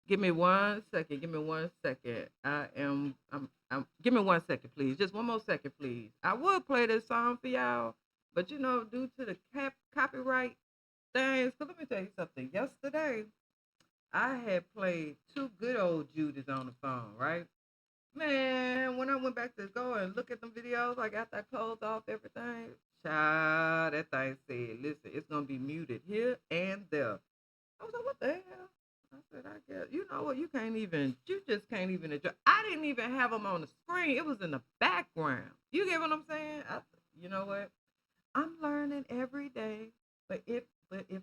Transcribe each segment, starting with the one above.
Give me 1 second. Give me 1 second. Give me 1 second, please. Just one more second, please. I would play this song for y'all, but due to the copyright things, so let me tell you something. Yesterday, I had played two good old Judies on the phone, right? Man, when I went back to go and look at them videos, like after I closed off everything, child, that thing said, listen, it's gonna be muted here and there. I was like, what the hell? I said, I guess, you know what, you just can't even enjoy. I didn't even have them on the screen. It was in the background. You get what I'm saying? You know what? I'm learning every day, but if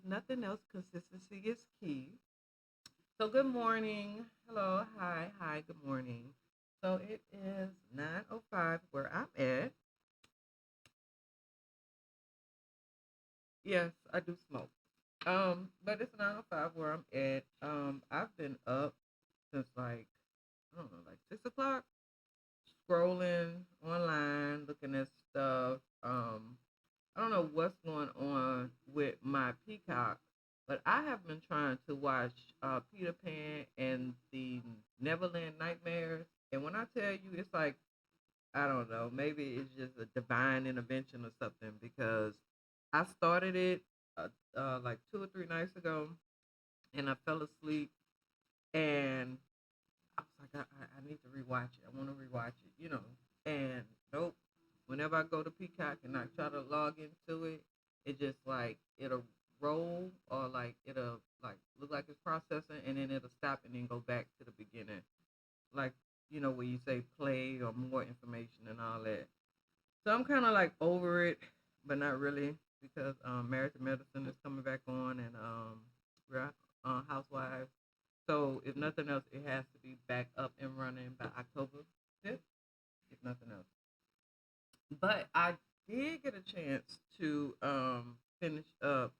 nothing else, consistency is key. So good morning. Hello, hi, good morning. So it is 9:05 where I'm at. Yes, I do smoke. But it's 9:05 where I'm at. I've been up since like I don't know, like 6 o'clock, scrolling online, looking at stuff. I don't know what's going on with my Peacock, but I have been trying to watch Peter Pan and the Neverland Nightmares. And when I tell you, it's like I don't know, maybe it's just a divine intervention or something because I started it like 2 or 3 nights ago, and I fell asleep, and I was like, I need to rewatch it. I want to rewatch it. And nope. Whenever I go to Peacock and I try to log into it, it just like it'll roll or like it'll like look like it's processing, and then it'll stop and then go back to the beginning. Like where you say play or more information and all that. So I'm kind of like over it, but not really because Married to Medicine is coming back on and Housewives. So if nothing else, it has to be back up and running by October 5th, if nothing else. But I did get a chance to finish up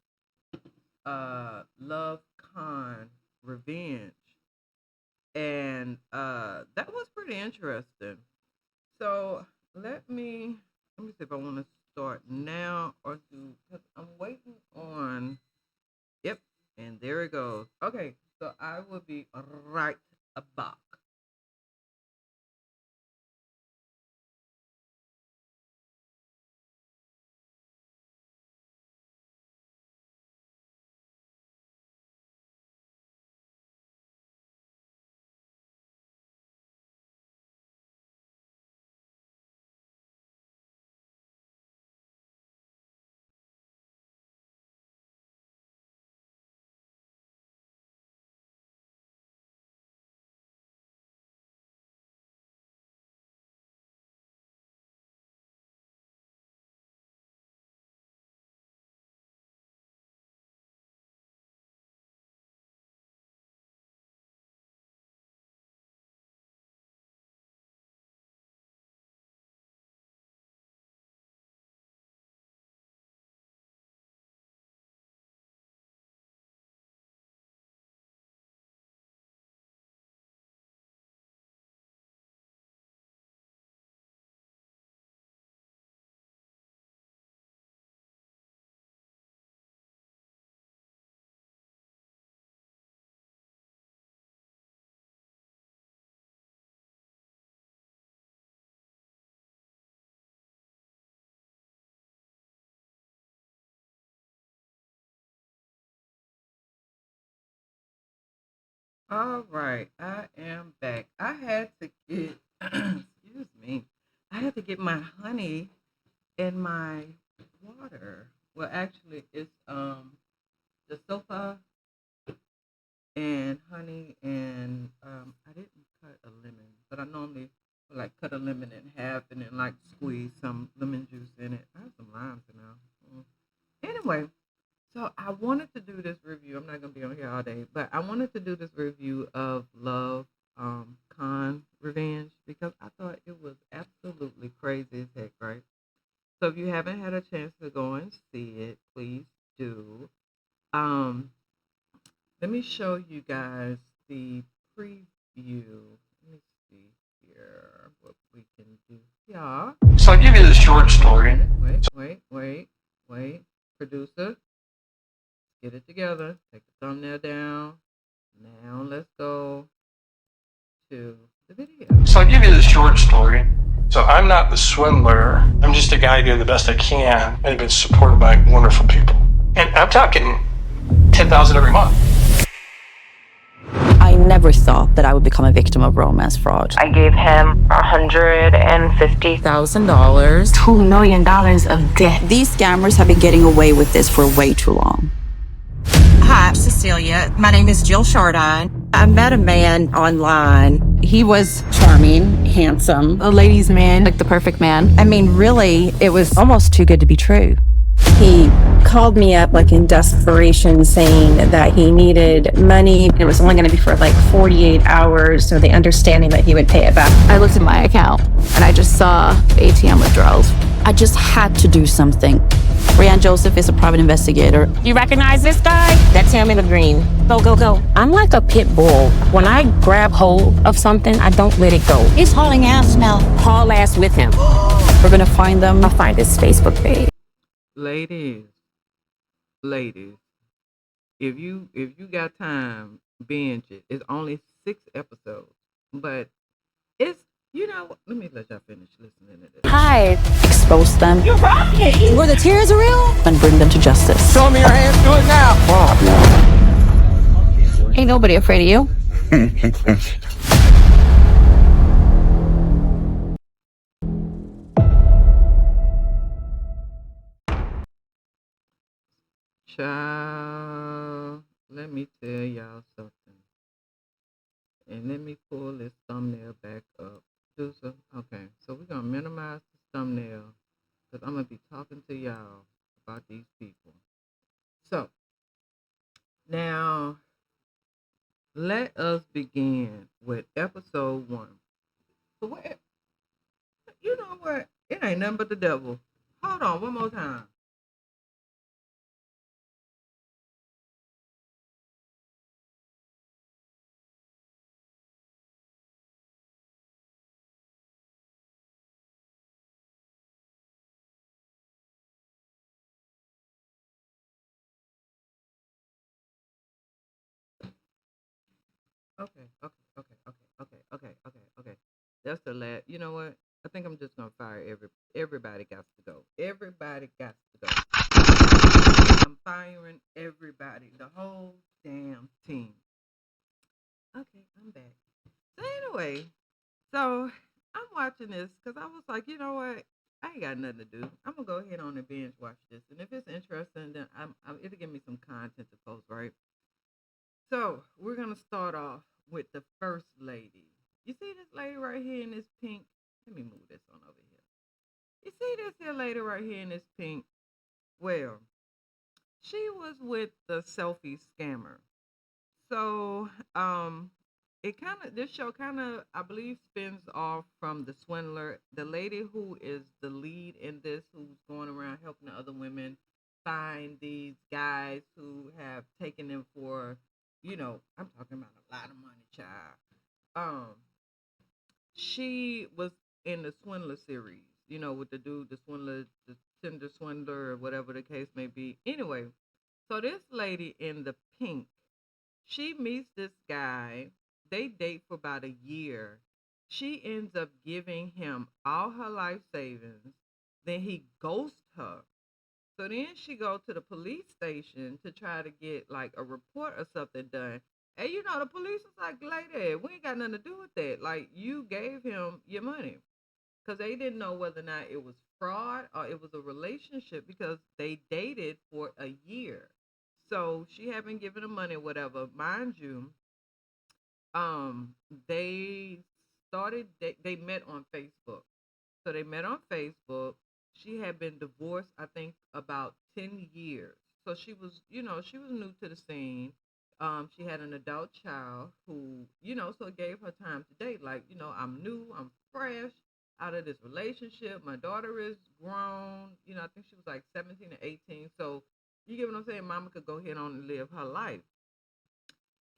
Love Con Revenge, and that was pretty interesting. So let me see if I want to start now or do because I'm waiting on. Yep, and there it goes. Okay, so I will be right back. All right, I am back. I had to get, excuse me, I had to get my honey and my water. Well, actually, it's the sofa and honey, and I didn't cut a lemon, but I normally like cut a lemon in half and then like squeeze some lemon juice in it. I have some limes in there. Anyway, so I wanted to do this review. I'm not gonna be on here all day, but I wanted to do this review of Love Con Revenge because I thought it was absolutely crazy as heck, right? So if you haven't had a chance to go and see it, please do. Um, Let me show you guys the preview. Let me see here what we can do. Yeah. So I'll give you the short story. Wait. Producer, get it together. Take the thumbnail down. Now let's go to the video. So I'll give you the short story. So I'm not the swindler. I'm just a guy doing the best I can, and I've been supported by wonderful people. And I'm talking 10,000 every month. I never thought that I would become a victim of romance fraud. I gave him $150,000. $2 million of debt. These scammers have been getting away with this for way too long. Hi, I'm Cecilia. My name is Jill Chardon. I met a man online. He was charming, handsome, a ladies' man, like the perfect man. I mean, really, it was almost too good to be true. He called me up like in desperation saying that he needed money. It was only going to be for like 48 hours, so the understanding that he would pay it back. I looked at my account and I just saw ATM withdrawals. I just had to do something. Brianne Joseph is a private investigator. You recognize this guy? That's him in the green. Go, go, go. I'm like a pit bull. When I grab hold of something, I don't let it go. He's hauling ass now. Haul ass with him. We're gonna find them. I'll find his Facebook page. Ladies, if you got time, binge it. It's only 6 episodes, but it's let me let y'all finish listening to this. Hi. Expose them. You're right. Where the tears are real. And bring them to justice. Show me your hands, do it now. Ain't nobody afraid of you. Child, let me tell y'all something. And let me pull this thumbnail back up. Okay, so we're going to minimize the thumbnail because I'm going to be talking to y'all about these people. So, now, let us begin with episode 1. So, you know what? It ain't nothing but the devil. Hold on, one more time. Okay. That's the last. You know what? I think I'm just gonna fire everybody. Got to go. Everybody got to go. I'm firing everybody. The whole damn team. Okay, I'm back. So anyway, so I'm watching this because I was like, you know what? I ain't got nothing to do. I'm gonna go ahead on and binge watch this, and if it's interesting, then it'll give me some content to post, right? So we're gonna start off with the first lady. You see this lady right here in this pink? Let me move this on over here. You see this here lady right here in this pink? Well, she was with the selfie scammer. So this show kind of, I believe, spins off from the swindler. The lady who is the lead in this, who's going around helping the other women find these guys who have taken them for, I'm talking about a lot of money, child. She was in the Swindler series, with the dude, the swindler, the Tinder swindler, or whatever the case may be. Anyway, so this lady in the pink, she meets this guy. They date for about a year. She ends up giving him all her life savings. Then he ghosts her. So then she goes to the police station to try to get like a report or something done. And the police was like, lady, we ain't got nothing to do with that. Like, you gave him your money. Because they didn't know whether or not it was fraud or it was a relationship because they dated for a year. So she had been giving him money or whatever. Mind you, they met on Facebook. So they met on Facebook. She had been divorced, I think, about 10 years. So she was new to the scene. She had an adult child who, so it gave her time to date. Like, I'm new, I'm fresh out of this relationship. My daughter is grown. I think she was like 17 or 18. So you get what I'm saying? Mama could go ahead on and live her life.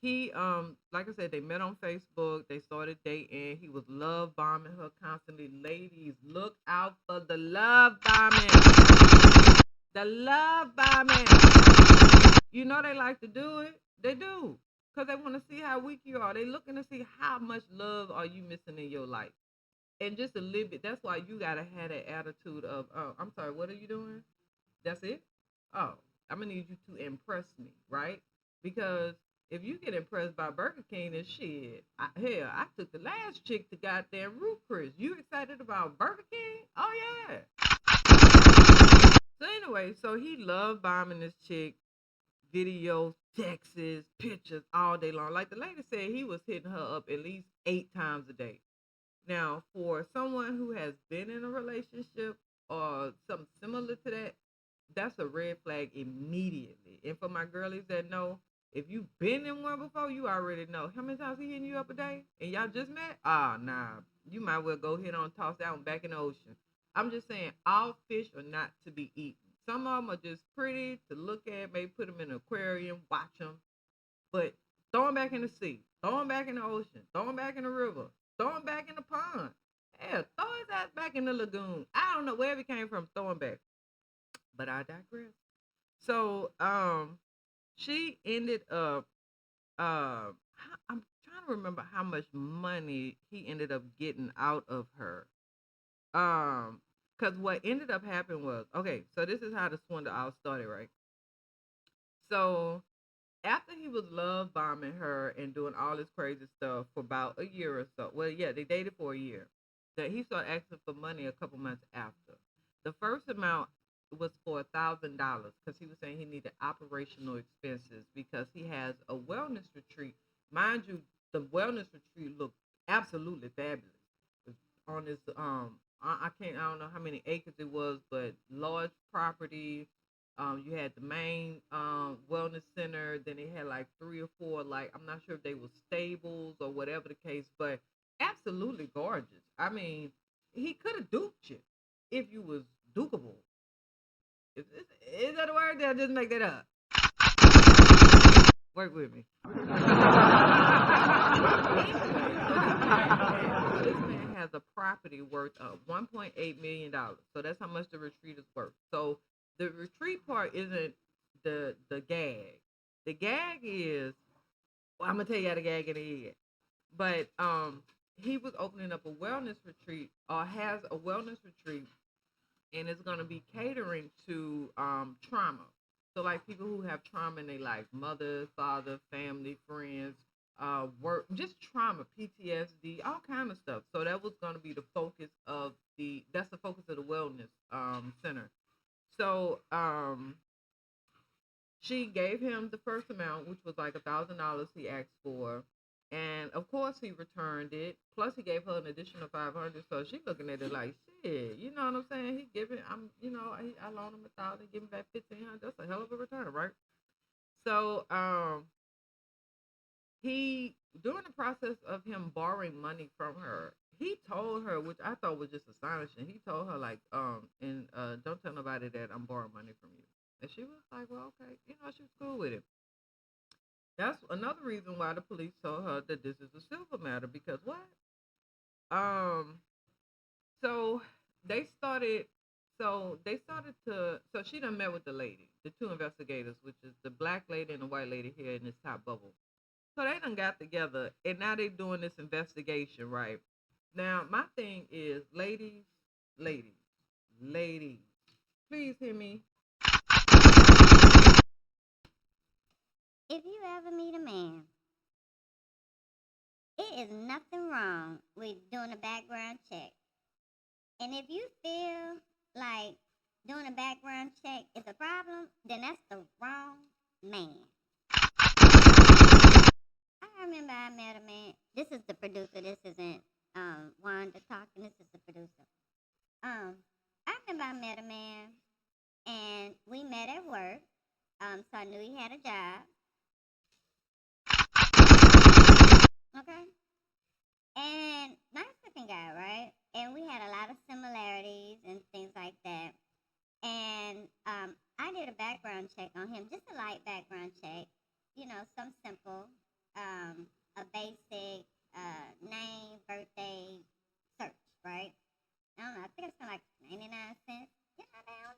He, like I said, they met on Facebook. They started dating. He was love bombing her constantly. Ladies, look out for the love bombing. The love bombing. They like to do it. They do. because they want to see how weak you are. They looking to see how much love are you missing in your life, and just a little bit. That's why you gotta have that attitude of, oh, I'm sorry, what are you doing? That's it. Oh, I'm gonna need you to impress me, right? Because if you get impressed by Burger King and shit, hell, I took the last chick to goddamn Ruth Chris. You excited about Burger King? Oh yeah. So anyway, so he loved bombing this chick, videos, texts, pictures all day long. Like the lady said, he was hitting her up at least 8 times a day. Now, for someone who has been in a relationship or something similar to that, that's a red flag immediately. And for my girlies that know, if you've been in one before, you already know. How many times he hitting you up a day? And y'all just met? Ah, nah. You might well go ahead on toss that one back in the ocean. I'm just saying, all fish are not to be eaten. Some of them are just pretty to look at. Maybe put them in an aquarium, watch them. But throw them back in the sea. Throw them back in the ocean. Throw them back in the river. Throw him back in the pond. Hell, throw his ass back in the lagoon. I don't know where he came from. Throw him back. But I digress. So, she ended up, I'm trying to remember how much money he ended up getting out of her. Because what ended up happening was, okay, so this is how the swindle all started, right? So after he was love bombing her and doing all this crazy stuff for about a year or so, well, yeah, they dated for a year. That he started asking for money a couple months after. The first amount was for $1,000 because he was saying he needed operational expenses because he has a wellness retreat. Mind you, the wellness retreat looked absolutely fabulous. On this, I don't know how many acres it was, but large property. You had the main wellness center. Then they had like 3 or 4. Like, I'm not sure if they were stables or whatever the case, but absolutely gorgeous. I mean, he could have duped you if you was dupeable. Is that a word? Did I just make that up? Work with me. So this man has a property worth of $1.8 million. So that's how much the retreat is worth. So the retreat part isn't the gag. The gag is, well, I'm gonna tell you how the gag in the head. But he was opening up a wellness retreat, or has a wellness retreat, and it's gonna be catering to trauma. So like people who have trauma in their life, mother, father, family, friends, work, just trauma, PTSD, all kind of stuff. So that was gonna be the focus of that's the focus of the wellness center. So she gave him the first amount, which was like $1,000 he asked for. And of course he returned it. Plus he gave her an additional 500. So she looking at it like, shit, you know what I'm saying? He giving, I loaned him 1,000, give him back 1,500. That's a hell of a return, right? So he, during the process of him borrowing money from her, he told her, which I thought was just astonishing. He told her like, don't tell nobody that I'm borrowing money from you. And she was like, well, okay, she was cool with it. That's another reason why the police told her that this is a civil matter, because what? So they started so she done met with the lady, the two investigators, which is the black lady and the white lady here in this top bubble. So they done got together and now they doing this investigation, right? Now my thing is, ladies, please hear me. If you ever meet a man, it is nothing wrong with doing a background check. And if you feel like doing a background check is a problem, then that's the wrong man. I remember I met a man. This is the producer. This isn't Wanda talking. This is the producer. I remember I met a man, and we met at work. So I knew he had a job. Okay. And nice looking guy, right? And we had a lot of similarities and things like that. And I did a background check on him, just a light background check. Some simple, a basic name, birthday search, right? I don't know, I think it's like 99 cents.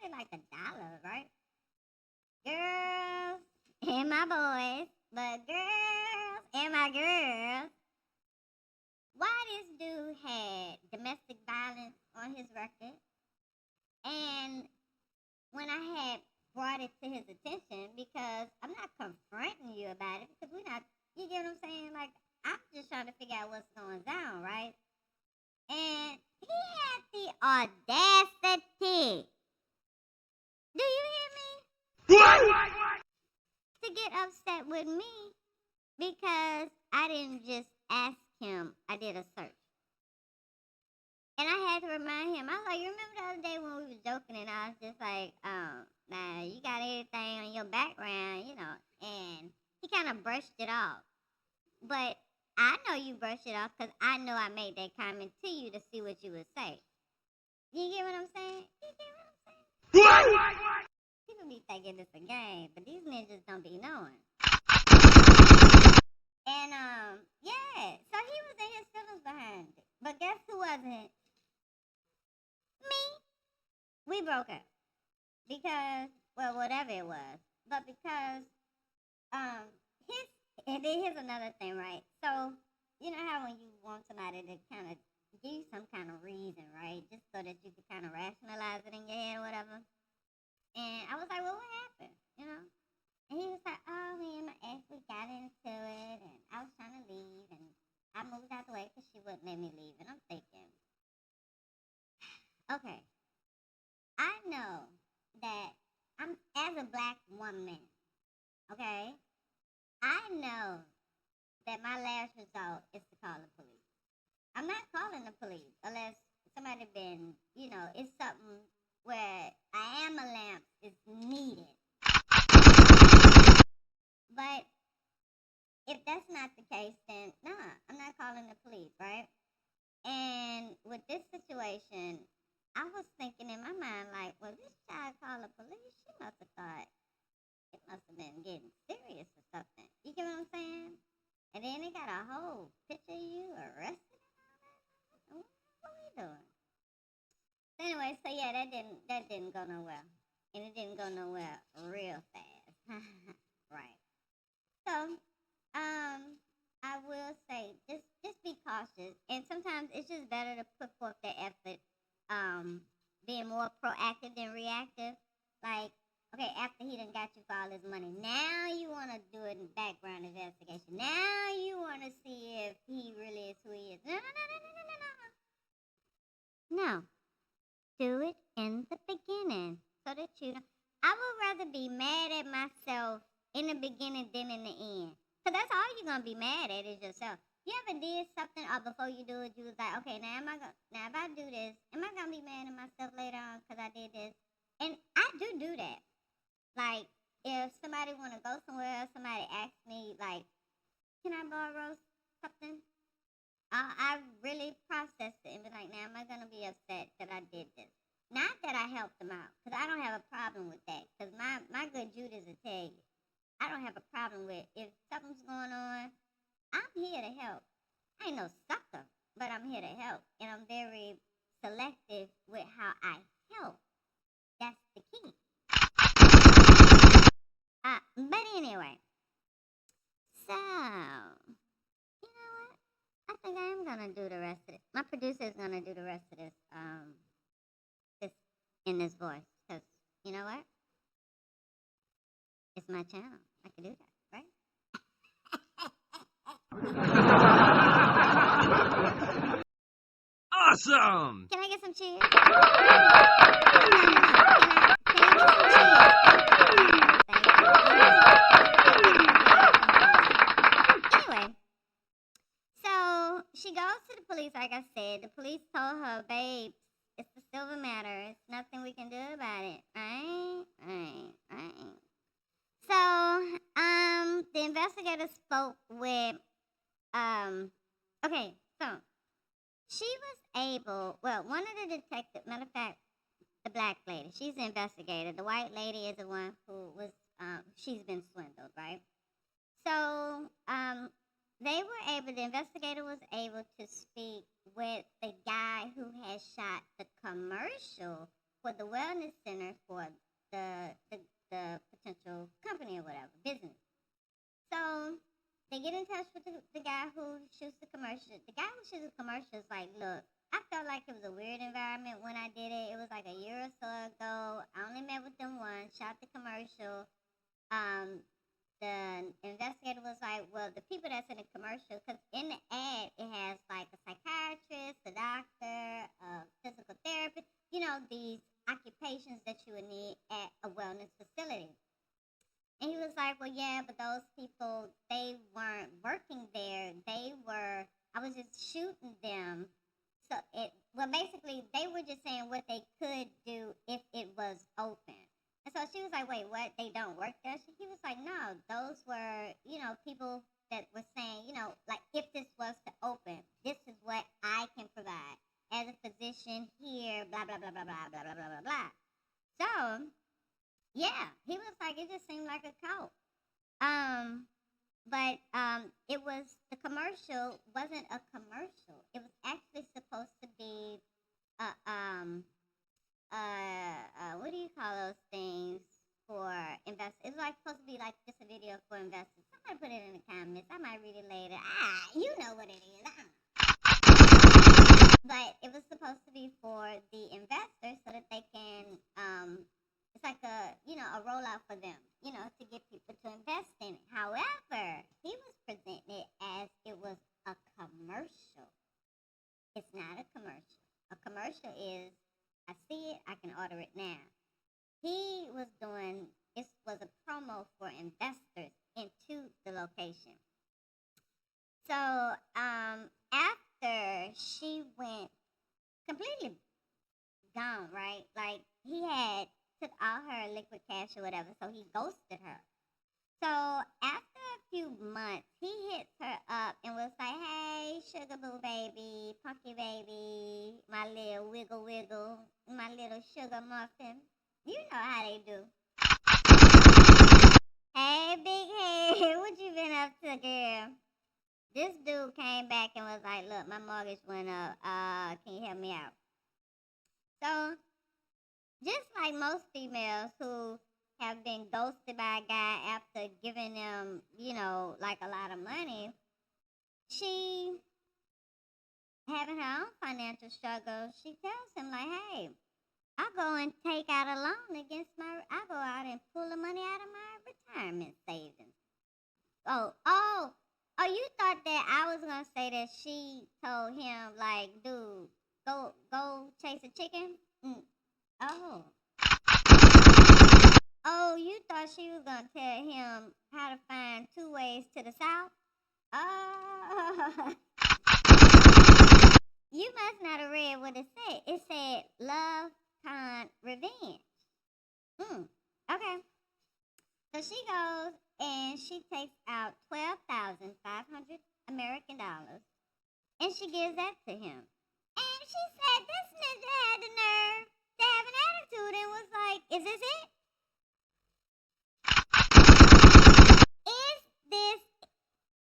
Only like $1, right? Girls and my boys, but girls, and my girls, why this dude had domestic violence on his record. And when I had brought it to his attention, because I'm not confronting you about it, because we're not, you get what I'm saying? Like, I'm just trying to figure out what's going on, right? And he had the audacity. Do you hear me? To get upset with me because I didn't just ask him, I did a search. And I had to remind him, I was like, you remember the other day when we were joking and I was just like, now you got everything on your background, you know, and he kind of brushed it off. But I know you brushed it off because I know I made that comment to you to see what you would say. You get what I'm saying? You get what I'm saying? People be thinking it's a game, but these ninjas don't be knowing. And, yeah, so he was in his feelings behind it. But guess who wasn't? Me. We broke up. Because, well, whatever it was. But because, and then here's another thing, right? So, you know how when you want somebody to kind of give you some kind of reason, right? Just so that you can kind of rationalize it in your head or whatever. And I was like, well, what happened? You know? And he was like, oh, me and my ex, we got into it, and I was trying to leave, and I moved out the way because she wouldn't let me leave. And I'm thinking, okay, I know that I'm, as a black woman, okay, I know that my last result is to call the police. I'm not calling the police unless somebody been, you know, it's something where I am a lamp is needed. But if that's not the case, then nah, I'm not calling the police, right? And with this situation, I was thinking in my mind, like, well, this child called the police, she must have thought it must have been getting serious or something. You get what I'm saying? And then they got a whole picture of you arrested and all that. What we doing? So anyway, so yeah, that didn't go nowhere. And it didn't go nowhere real fast. Right. So, I will say just be cautious, and sometimes it's just better to put forth the effort, being more proactive than reactive. Like, okay, after he done got you for all his money, now you want to do it in background investigation. Now you want to see if he really is who he is. No, no, no, no, no, no, no, no. No, do it in the beginning so that you know. I would rather be mad at myself in the beginning than in the end. Because that's all you're going to be mad at is yourself. You ever did something or before you do it, you was like, okay, now if I do this, am I going to be mad at myself later on because I did this? And I do that. Like, if somebody want to go somewhere, somebody asks me, like, can I borrow something? I really process it and be like, now am I going to be upset that I did this? Not that I helped them out, because I don't have a problem with that. Because my good Judas will tell you, I don't have a problem with if something's going on, I'm here to help. I ain't no sucker, but I'm here to help. And I'm very selective with how I help. That's the key. But anyway, so, you know what? I think I am going to do the rest of it. My producer is going to do the rest of this, in this voice. Because, you know what? It's my channel. I can do that, right? Awesome! Can I get some cheers? No, no, no. Can I get some cheers? Thank you. Anyway, so she goes to the police, like I said. The police told her, babe, it's the silver matter. It's nothing we can do about it. Right? So, the investigator spoke with, okay, so she was able, well, one of the detectives, matter of fact, the black lady, she's the investigator. The white lady is the one who was, she's been swindled, right? So, the investigator was able to speak with the guy who had shot the commercial for the wellness center for the potential company or whatever, business. So, they get in touch with the guy who shoots the commercial. The guy who shoots the commercial is like, look, I felt like it was a weird environment when I did it. It was like a year or so ago. I only met with them once, shot the commercial. The investigator was like, well, the people that's in the commercial, because in the ad, it has like a psychiatrist, a doctor, a physical therapist, these occupations that you would need at a wellness facility. And he was like, well, yeah, but those people, they weren't working there. I was just shooting them. So basically, they were just saying what they could do if it was open. And so she was like, wait, what? They don't work there? He was like, no, those were, people that were saying, like if this was to open, this is what I can provide as a physician here, blah, blah, blah, blah, blah, blah, blah, blah, blah, blah. So, yeah, he was like, it just seemed like a cult. But it was, the commercial wasn't a commercial. It was actually supposed to be what do you call those things for investors? It's like supposed to be like just a video for investors. Somebody put it in the comments. I might read it later. You know what it is. But it was supposed to be for the investors so that they can, it's like a rollout for them, to get people to invest in it. However, he was presenting it as it was a commercial. It's not a commercial. A commercial is, I see it, I can order it now. He was doing, this was a promo for investors into the location. So after she went completely gone, right? Like he had took all her liquid cash or whatever, so he ghosted her. So after a few months, he hits her up and was like, hey, sugar boo baby, punky baby, my little wiggle wiggle, my little sugar muffin. You know how they do. Hey, big head, what you been up to, girl? This dude came back and was like, look, my mortgage went up. Can you help me out? So, just like most females who have been ghosted by a guy after giving them, like a lot of money, she, having her own financial struggles, she tells him, like, hey, I go and take out a loan against I go out and pull the money out of my retirement savings. Oh, you thought that I was going to say that she told him, like, dude, go chase a chicken? Oh, you thought she was going to tell him how to find 2 ways to the south? Oh. You must not have read what it said. It said love, con, revenge. Okay. So she goes and she takes out 12,500 American dollars and she gives that to him. And she said this ninja had the nerve to have an attitude and was like, is this it? Is this?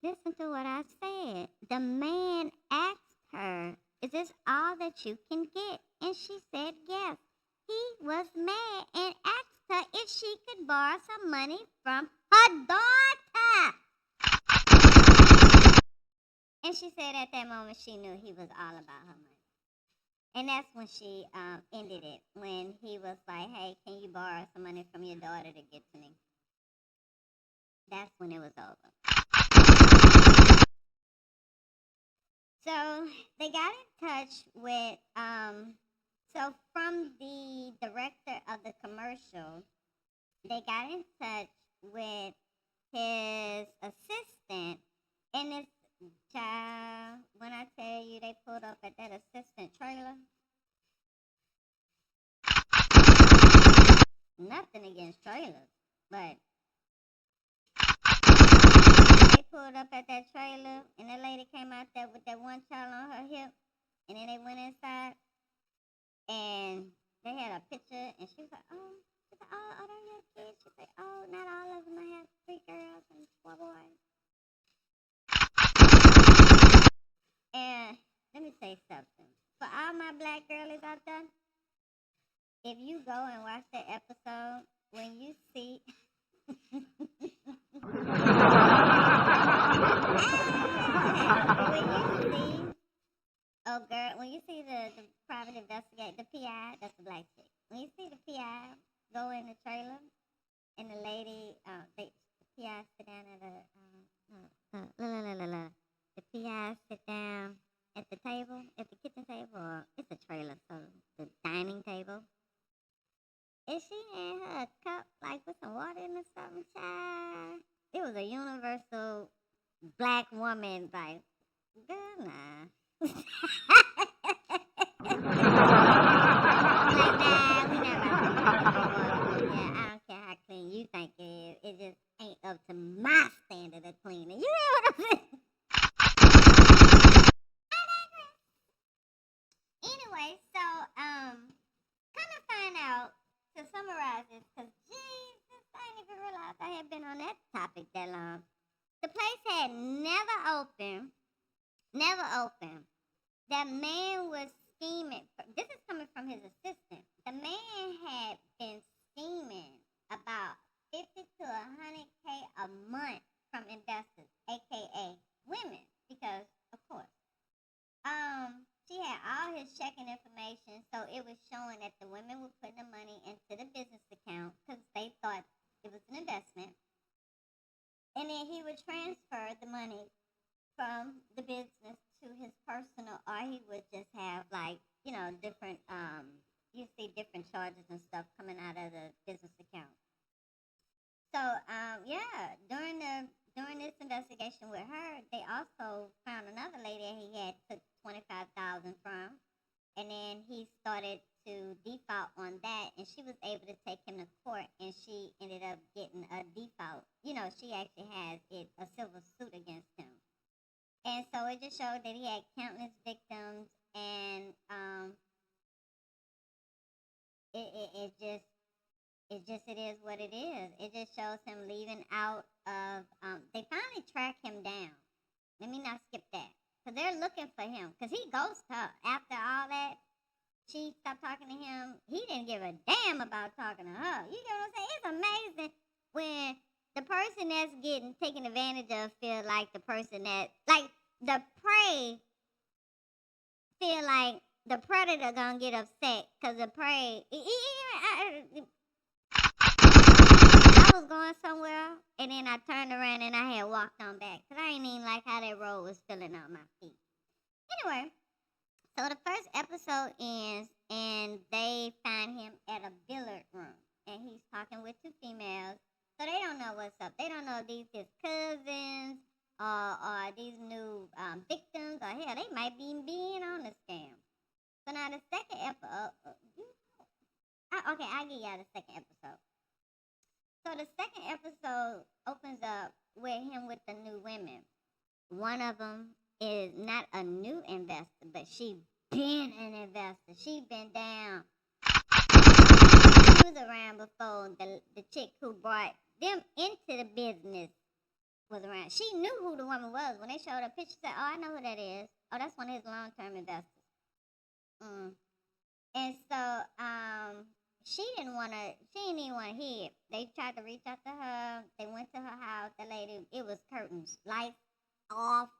Listen to what I said. The man asked her, is this all that you can get? And she said yes. He was mad and asked her if she could borrow some money from her daughter. And she said at that moment she knew he was all about her money. And that's when she ended it, when he was like, hey, can you borrow some money from your daughter to get to me? That's when it was over. So they got in touch with, so from the director of the commercial, they got in touch with his assistant, and this child, when I tell you they pulled up at that assistant trailer, nothing against trailers, but they pulled up at that trailer, and that lady came out there with that one child on her hip, and then they went inside, and they had a picture, and she was like, oh, they're your kids. She said, oh, not all of them. I have 3 girls and 4 boys. And let me say something. For all my black girlies out there, if you go and watch that episode, when you see bought it or something, child. It was a universal black woman, like, girl, nah. Like, nah, we not about to do that. Yeah, I don't care how clean you think it is. It just ain't up to my standard of cleaning. You know what I'm saying? Anyway, so, kind of find out, to summarize this, because, Jesus, I didn't even realize I had been on that topic that long. The place had never opened. That man was scheming. This is coming from his assistant. The man had been scheming about 50 to 100K a month from investors, aka women, because of course, she had all his checking information, so it was showing that the women were putting the money into the business account because they thought it was an investment, and then he would transfer the money from the business to his personal, or he would just have, like, you know, different you see different charges and stuff coming out of the business account. So yeah, during this investigation with her, they also found another lady that he had took 25,000 from, and then he started to default on that, and she was able to take him to court, and she ended up getting a default. You know, she actually has a civil suit against him. And so it just showed that he had countless victims, and it is what it is. It just shows him leaving out of. They finally track him down. Let me not skip that, because they're looking for him, because he ghosted her after all that. She stopped talking to him. He didn't give a damn about talking to her. You know what I'm saying? It's amazing when the person that's getting taken advantage of feel like the person that, like, the prey feel like the predator gonna get upset because the prey. I was going somewhere, and then I turned around and I had walked on back because I ain't even like how that road was feeling on my feet. Anyway, so the first episode ends, and they find him at a billiard room, and he's talking with two females. So they don't know what's up. They don't know if these his cousins or these new victims, or hell, they might be being on the scam. So now the second episode, okay, I'll give y'all the second episode. So the second episode opens up with him with the new women. One of them is not a new investor, but she been an investor. She been down. She was around before the chick who brought them into the business was around. She knew who the woman was. When they showed her picture, she said, oh, I know who that is. Oh, that's one of his long-term investors. And so she didn't even want to hear it. They tried to reach out to her. They went to her house. The lady, it was curtains, lights off.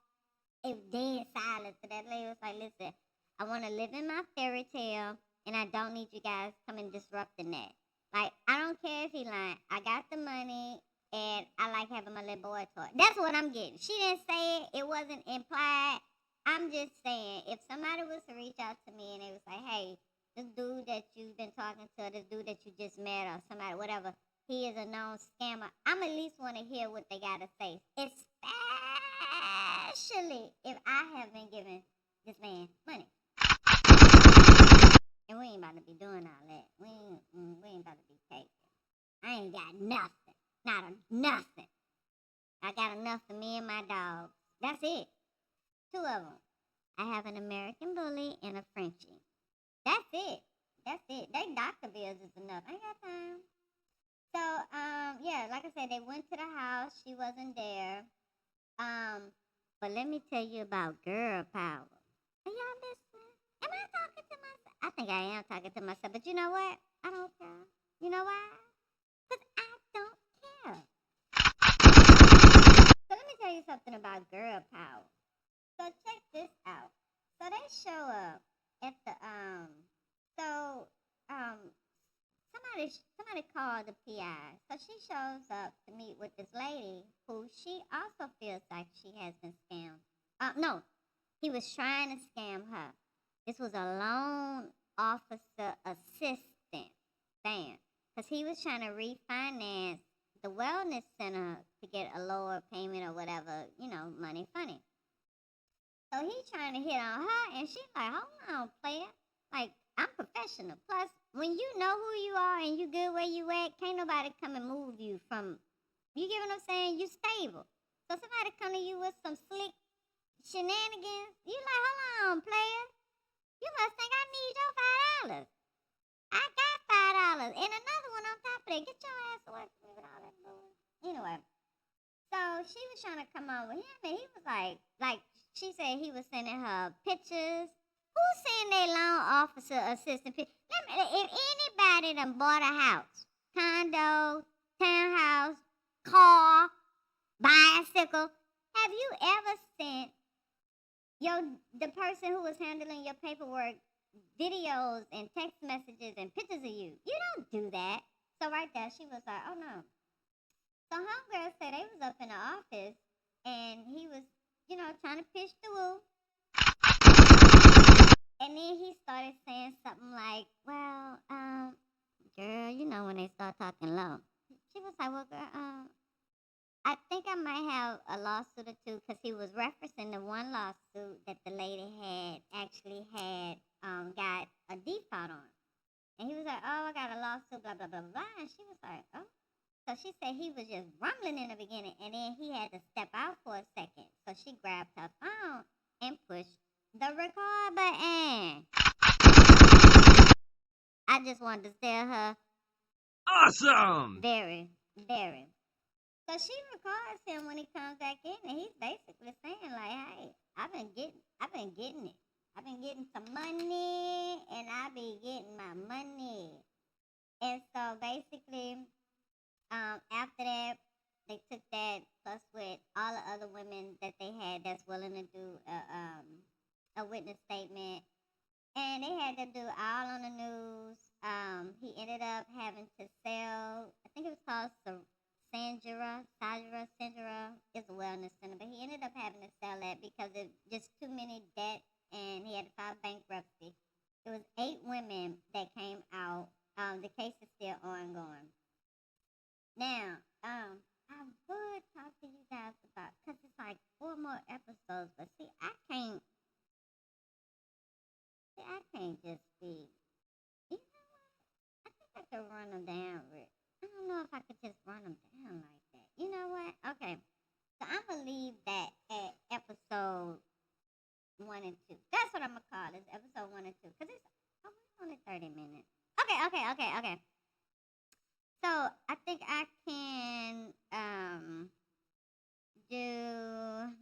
It was dead silence. So that lady was like, listen, I want to live in my fairy tale, and I don't need you guys coming disrupting that. Like, I don't care if he lying. I got the money, and I like having my little boy toy. That's what I'm getting. She didn't say it. It wasn't implied. I'm just saying, if somebody was to reach out to me and they was like, hey, this dude that you've been talking to, this dude that you just met, or somebody, whatever, he is a known scammer, I'm at least want to hear what they got to say. Especially if I have been giving this man money. And we ain't about to be doing all that. We ain't about to be taking. I ain't got nothing. Nothing. I got enough for me and my dog. That's it. Two of them. I have an American bully and a Frenchie. That's it. They doctor bills is enough. I ain't got time. So, yeah, like I said, they went to the house. She wasn't there. But let me tell you about girl power. Are y'all listening? Am I talking to myself? I think I am talking to myself. But you know what? I don't care. You know why? Because I don't care. So let me tell you something about girl power. So check this out. So they show up at the somebody called the PI. So she shows up to meet with this lady who she also feels like she has been scammed. No, he was trying to scam her. This was a loan officer assistant, because he was trying to refinance wellness center to get a lower payment or whatever, money funny. So he's trying to hit on her, and she's like, hold on, player. Like, I'm professional. Plus, when you know who you are and you good where you at, can't nobody come and move you from, you get what I'm saying? You stable. So somebody come to you with some slick shenanigans, you like, hold on, player. You must think I need your $5. I got $5. And another one on top of that. Get your ass away from me with all that noise. Anyway. So she was trying to come on with him, and he was like she said he was sending her pictures. Who send their loan officer assistant pictures? If anybody done bought a house, condo, townhouse, car, bicycle, have you ever sent the person who was handling your paperwork videos and text messages and pictures of you? You don't do that. So right there, she was like, oh no. So homegirl said they was up in the office, and he was, trying to pitch the woo. And then he started saying something like, well, girl, when they start talking low. She was like, well, girl, I think I might have a lawsuit or two, because he was referencing the one lawsuit that the lady had got a default on. And he was like, oh, I got a lawsuit, blah, blah, blah, blah. And she was like, oh. So she said he was just rumbling in the beginning, and then he had to step out for a second. So she grabbed her phone and pushed the record button. I just wanted to tell her. Awesome! Very, very. So she records him when he comes back in, and he's basically saying like, hey, I've been getting it. I've been getting some money, and I be getting my money. And so basically, after that, they took that plus with all the other women that they had that's willing to do a witness statement, and they had to do all on the news. He ended up having to sell, I think it was called Sandra is a wellness center, but he ended up having to sell that because it just too many debt, and he had to file bankruptcy. It was 8 women that came out. The case is still ongoing. Now, I would talk to you guys about, because it's like 4 more episodes, but see, I can't just be, you know what? I think I could run them down, Rick. I don't know if I could just run them down like that. You know what? Okay. So I'm going to leave that at episode 1 and 2. That's what I'm going to call this, episode 1 and 2. Because we're only 30 minutes. Okay. So I think I can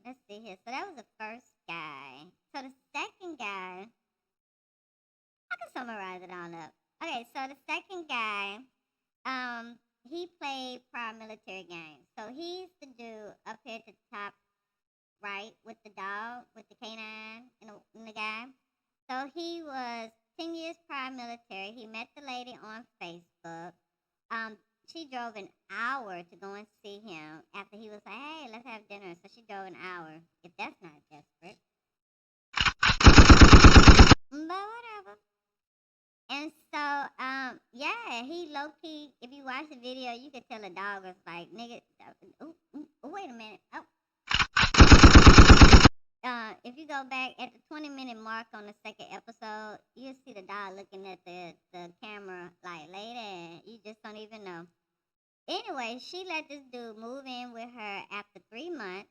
let's see here. So that was the first guy. So the second guy, I can summarize it all up. Okay, so the second guy, he played prior military games. So he's the dude up here at the top right with the dog, with the canine and the guy. So he was 10 years prior military. He met the lady on Facebook. She drove an hour to go and see him after he was like, hey, let's have dinner. So she drove an hour, if that's not desperate. But whatever. And so, yeah, he low-key, if you watch the video, you could tell the dog was like, nigga, wait a minute. If you go back at the 20-minute mark on the second episode, you'll see the dog looking at the camera like, lady, you just don't even know. Anyway, she let this dude move in with her after 3 months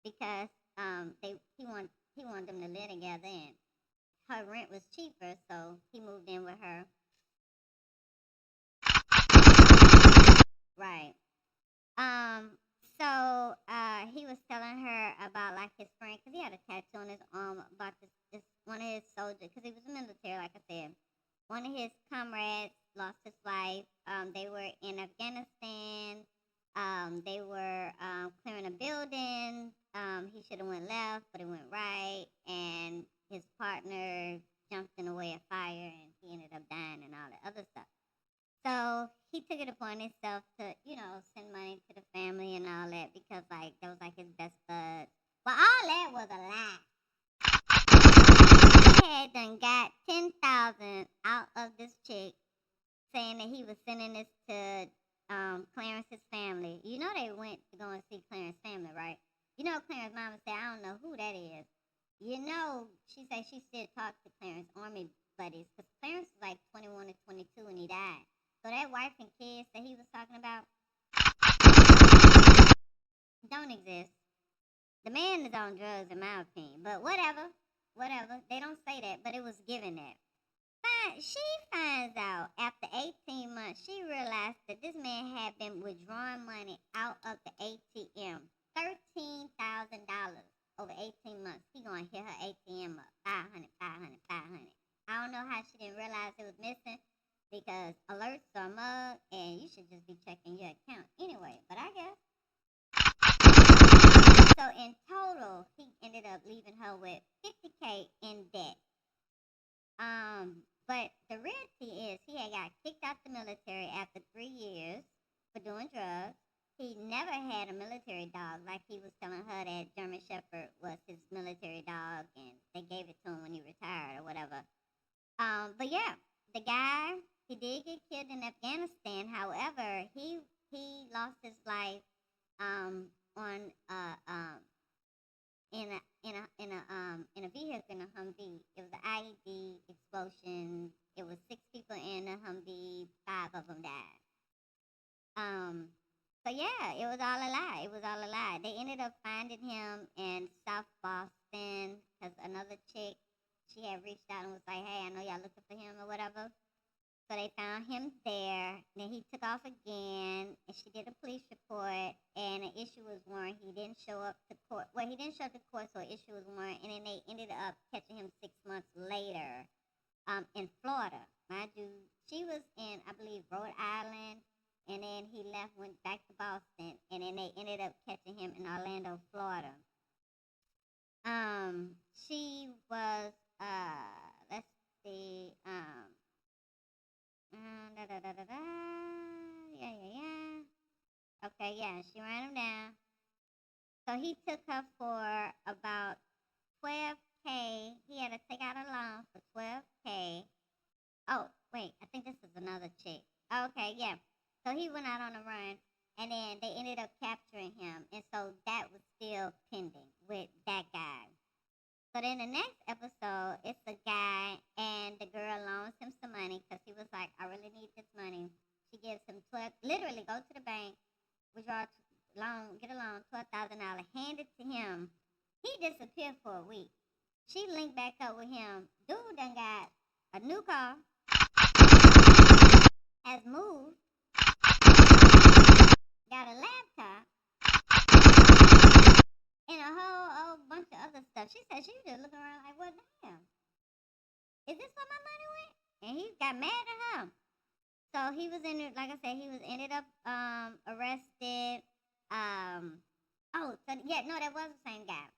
because he wanted them to live together, and her rent was cheaper, so he moved in with her. Right. So he was telling her about like his friend, because he had a tattoo on his arm about this one of his soldiers, because he was military, like I said. One of his comrades lost his life. They were in Afghanistan. They were clearing a building. He should have went left, but he went right, and his partner jumped in the way of fire, and he ended up dying and all the other stuff. So he took it upon himself to, send money to the family and all that, because like that was like his best bud. But all that was a lie. He had done got $10,000 out of this chick, saying that he was sending this to Clarence's family. family. You know they went to go and see Clarence's family, right? You know Clarence's mama said, I don't know who that is. You know, she said she still talked to Clarence's army buddies because Clarence was like 21 or 22 when he died. So that wife and kids that he was talking about don't exist. The man is on drugs, in my opinion. But whatever. They don't say that, but it was given that. She finds out after 18 months, she realized that this man had been withdrawing money out of the ATM. $13,000 over 18 months. He gonna hit her ATM up. 500. I don't know how she didn't realize it was missing because alerts are mug and you should just be checking your account anyway. But I guess. So in total, he ended up leaving her with $50K in debt. But the reality is he had got kicked out the military after 3 years for doing drugs. He never had a military dog, like he was telling her that German Shepherd was his military dog and they gave it to him when he retired or whatever. But yeah, the guy, he did get killed in Afghanistan. However, he lost his life on in a vehicle in a Humvee. It was an IED explosion. It was 6 people in a Humvee. 5 of them died. So yeah, it was all a lie. They ended up finding him in South Boston because another chick, she had reached out and was like, hey, I know y'all looking for him or whatever. So they found him there. Then he took off again, and she did a police report, and an issue was warrant. He didn't show up to court. Well, he didn't show up to court, so an issue was warrant, and then they ended up catching him 6 months later in Florida. Mind you, she was in, I believe, Rhode Island, and then he left, went back to Boston, and then they ended up catching him in Orlando, Florida. She was, let's see, yeah. Okay, yeah, she ran him down. So he took her for about 12K. He had to take out a loan for 12K. Oh, wait, I think this is another chick. Okay, yeah. So he went out on a run, and then they ended up capturing him. And so that was still pending with that guy. So then the next episode, it's a guy and the girl loans him some money because he was like, I really need this money. She gives him literally go to the bank, withdraw loan, get a loan, $12,000, hand it to him. He disappeared for a week. She linked back up with him. Dude done got a new car, has moved, got a laptop, and a whole bunch of other stuff. She said she was just looking around like, well, damn. Is this where my money went? And he got mad at her. So he was like I said, ended up arrested. That was the same guy.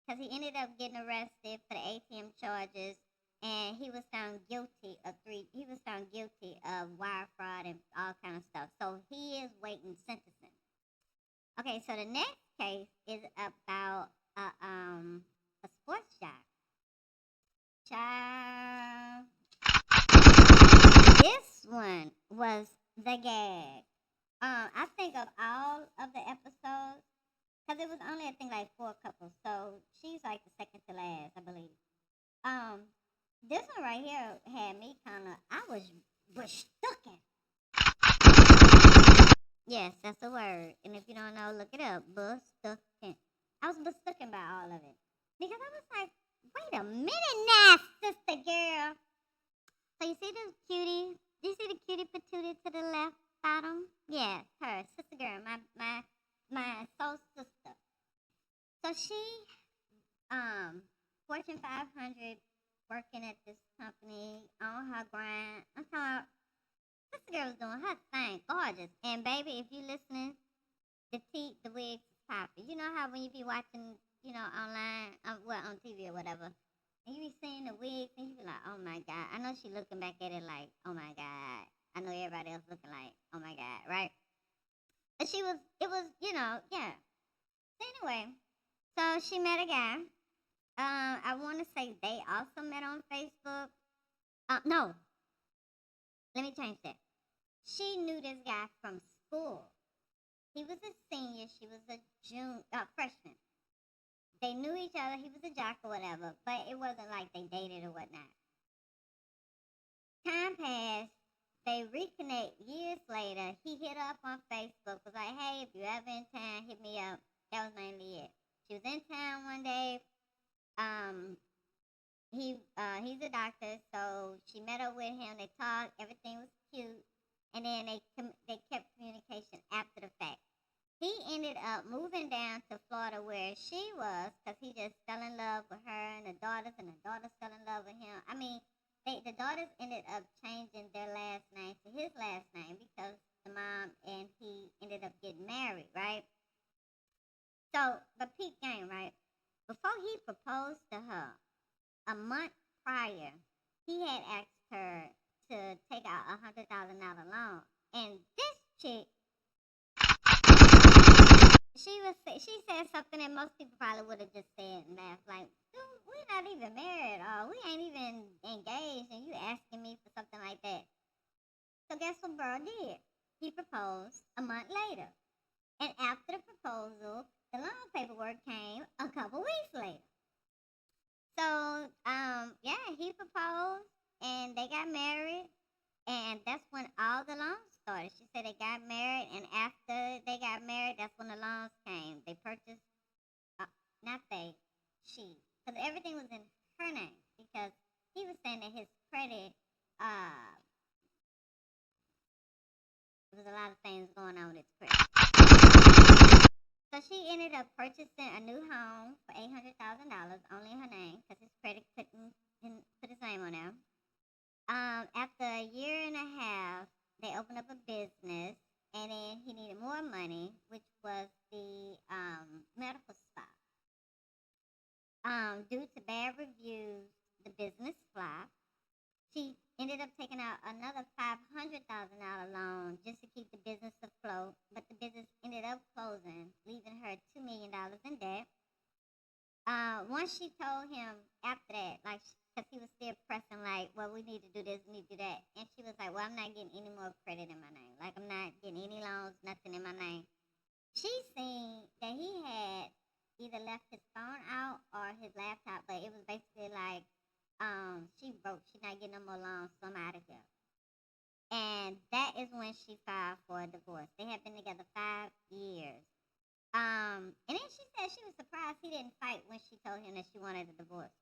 Because he ended up getting arrested for the ATM charges. And he was found guilty of wire fraud and all kind of stuff. So he is waiting sentencing. Okay, so the next case is about a sports jock. Child. This one was the gag. I think of all of the episodes, because it was only, I think, like 4 couples. So she's like the second to last, I believe. This one right here had me I was bush-stucking. Yes, that's the word. And if you don't know, look it up. Bush-stucking. I was bush-stucking by all of it. Because I was like, wait a minute now, sister girl. So you see this cutie? Do you see the cutie patootie to the left bottom? Yeah, her. Sister girl, my soul sister. So she, Fortune 500, working at this company on her grind. I'm talking about this girl was doing her thing, gorgeous. And baby, if you listening, the wigs is popping. You know how when you be watching, online, on TV or whatever, and you be seeing the wigs, and you be like, oh my God. I know she looking back at it like, oh my God. I know everybody else looking like, oh my God, right? But it was, yeah. So anyway, so she met a guy. I want to say they also met on Facebook. No. Let me change that. She knew this guy from school. He was a senior, she was a freshman. They knew each other. He was a jock or whatever, but it wasn't like they dated or whatnot. Time passed. They reconnect years later. He hit her up on Facebook, was like, hey, if you ever in town, hit me up. That was mainly it. She was in town one day. He's a doctor, so she met up with him. They talked. Everything was cute. And then they kept communication after the fact. He ended up moving down to Florida where she was because he just fell in love with her and the daughters fell in love with him. I mean, the daughters ended up changing their last name to his last name because the mom and he ended up getting married, right? So, the peak game, right? Before he proposed to her, a month prior, he had asked her to take out $100,000 loan. And this chick, she said something that most people probably would have just said and laughed, like, dude, we're not even married or we ain't even engaged and you asking me for something like that. So guess what bro did? He proposed a month later. And after the proposal, the loan paperwork came a couple weeks later. So, he proposed and they got married. And that's when all the loans started. She said they got married, and after they got married, that's when the loans came. They purchased, she, because everything was in her name. Because he was saying that his credit, there was a lot of things going on with his credit. So she ended up purchasing a new home for $800,000, only in her name, because his credit couldn't put his name on there. After a year and a half, they opened up a business, and then he needed more money, which was the medical spa. Due to bad reviews, the business flopped. She ended up taking out another $500,000 loan just to keep the business afloat, but the business ended up closing, leaving her $2 million in debt. Once she told him after that, like, because he was still pressing, like, well, we need to do this, we need to do that. And she was like, well, I'm not getting any more credit in my name. Like, I'm not getting any loans, nothing in my name. She seen that he had either left his phone out or his laptop, but it was basically like, she broke, she not getting no more loans, so I'm out of here. And that is when she filed for a divorce. They had been together 5 years. And then she said she was surprised he didn't fight when she told him that she wanted a divorce.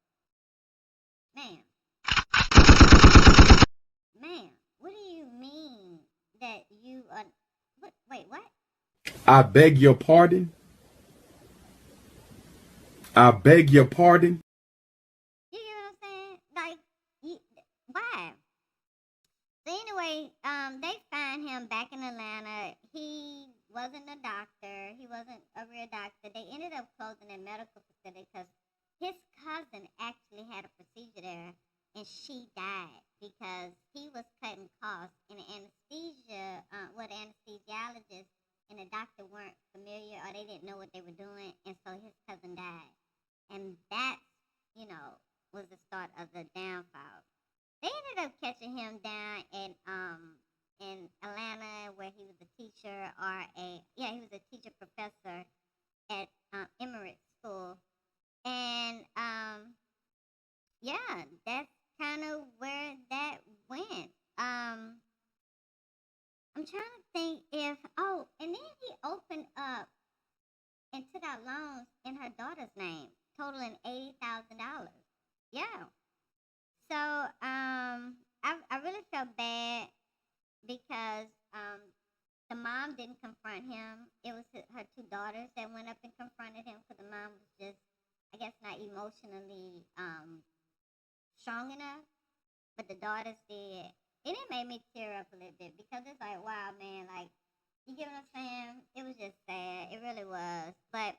Ma'am, what do you mean that you are, wait, what? I beg your pardon? I beg your pardon? You get what I'm saying? Like, why? So anyway, they find him back in Atlanta. He wasn't a doctor. He wasn't a real doctor. They ended up closing a medical facility because his cousin actually had a procedure there, and she died because he was cutting costs. And the anesthesia, the anesthesiologist and the doctor weren't familiar or they didn't know what they were doing, and so his cousin died. And that, was the start of the downfall. They ended up catching him down in Atlanta where he was a teacher he was a teacher professor at Emirates School. And that's kind of where that went. I'm trying to think and then he opened up and took out loans in her daughter's name, totaling $80,000. Yeah. So I really felt bad because the mom didn't confront him. It was her 2 daughters that went up and confronted him because the mom was just, I guess, not emotionally strong enough. But the daughters did. And it made me tear up a little bit because it's like, wow, man, like, you get what I'm saying? It was just sad. It really was. But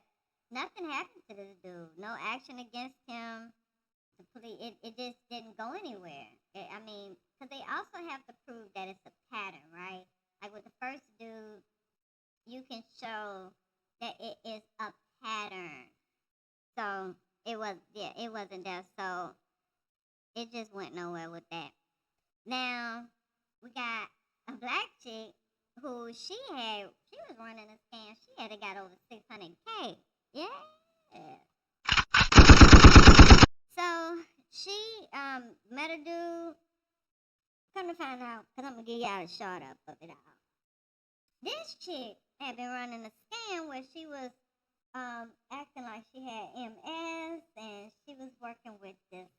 nothing happened to this dude. No action against him. The police, it just didn't go anywhere. Because they also have to prove that it's a pattern, right? Like with the first dude, you can show that it is a pattern. So it wasn't there. So it just went nowhere with that. Now we got a black chick who she was running a scam. She had got over 600K. Yeah. So she met a dude. Come to find out, because I'm going to give y'all a short up of it all. This chick had been running a scam where she was acting like she had MS, and she was working with this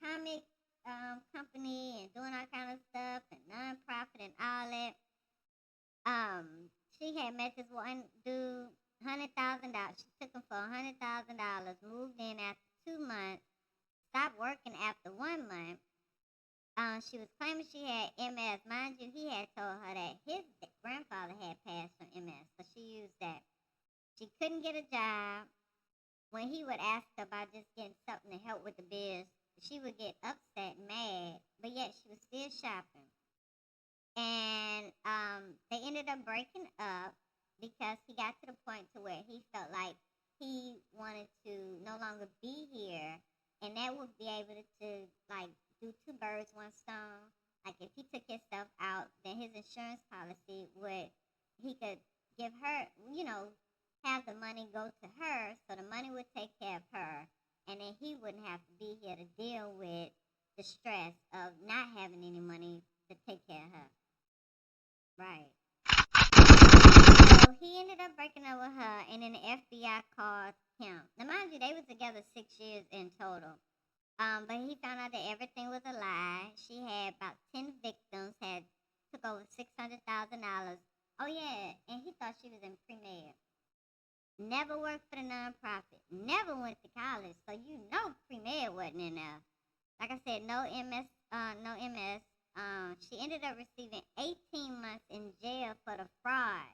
comic company and doing all kind of stuff and nonprofit and all that. She had met this one dude, $100,000. She took him for $100,000, moved in after 2 months, stopped working after 1 month. She was claiming she had MS. Mind you, he had told her that his grandfather had passed from MS, so she used that. She couldn't get a job. When he would ask her about just getting something to help with the bills, she would get upset, mad, but yet she was still shopping. And they ended up breaking up because he got to the point to where he felt like he wanted to no longer be here, and that would be able to like do 2 birds, 1 stone. Like if he took his stuff out, then his insurance policy he could give her, have the money go to her, so the money would take care of her, and then he wouldn't have to be here to deal with the stress of not having any money to take care of her. Right. So he ended up breaking up with her, and then the FBI called him. Now, mind you, they were together 6 years in total. But he found out that everything was a lie. She had about 10 victims, took over $600,000. Oh yeah, and he thought she was in pre-med. Never worked for the nonprofit. Never went to college, so pre-med wasn't in there. Like I said, no MS. She ended up receiving 18 months in jail for the fraud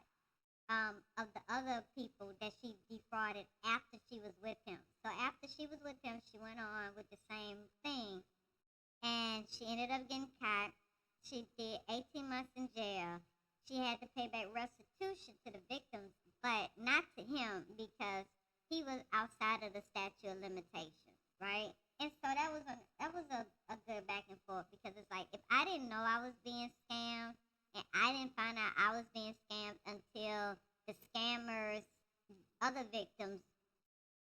of the other people that she defrauded after she was with him. So after she was with him, she went on with the same thing, and she ended up getting caught. She did 18 months in jail. She had to pay back restitution to the victims, but not to him because he was outside of the statute of limitations, right? And so that was a good back and forth, because it's like, if I didn't know I was being scammed, and I didn't find out I was being scammed until the scammers, other victims,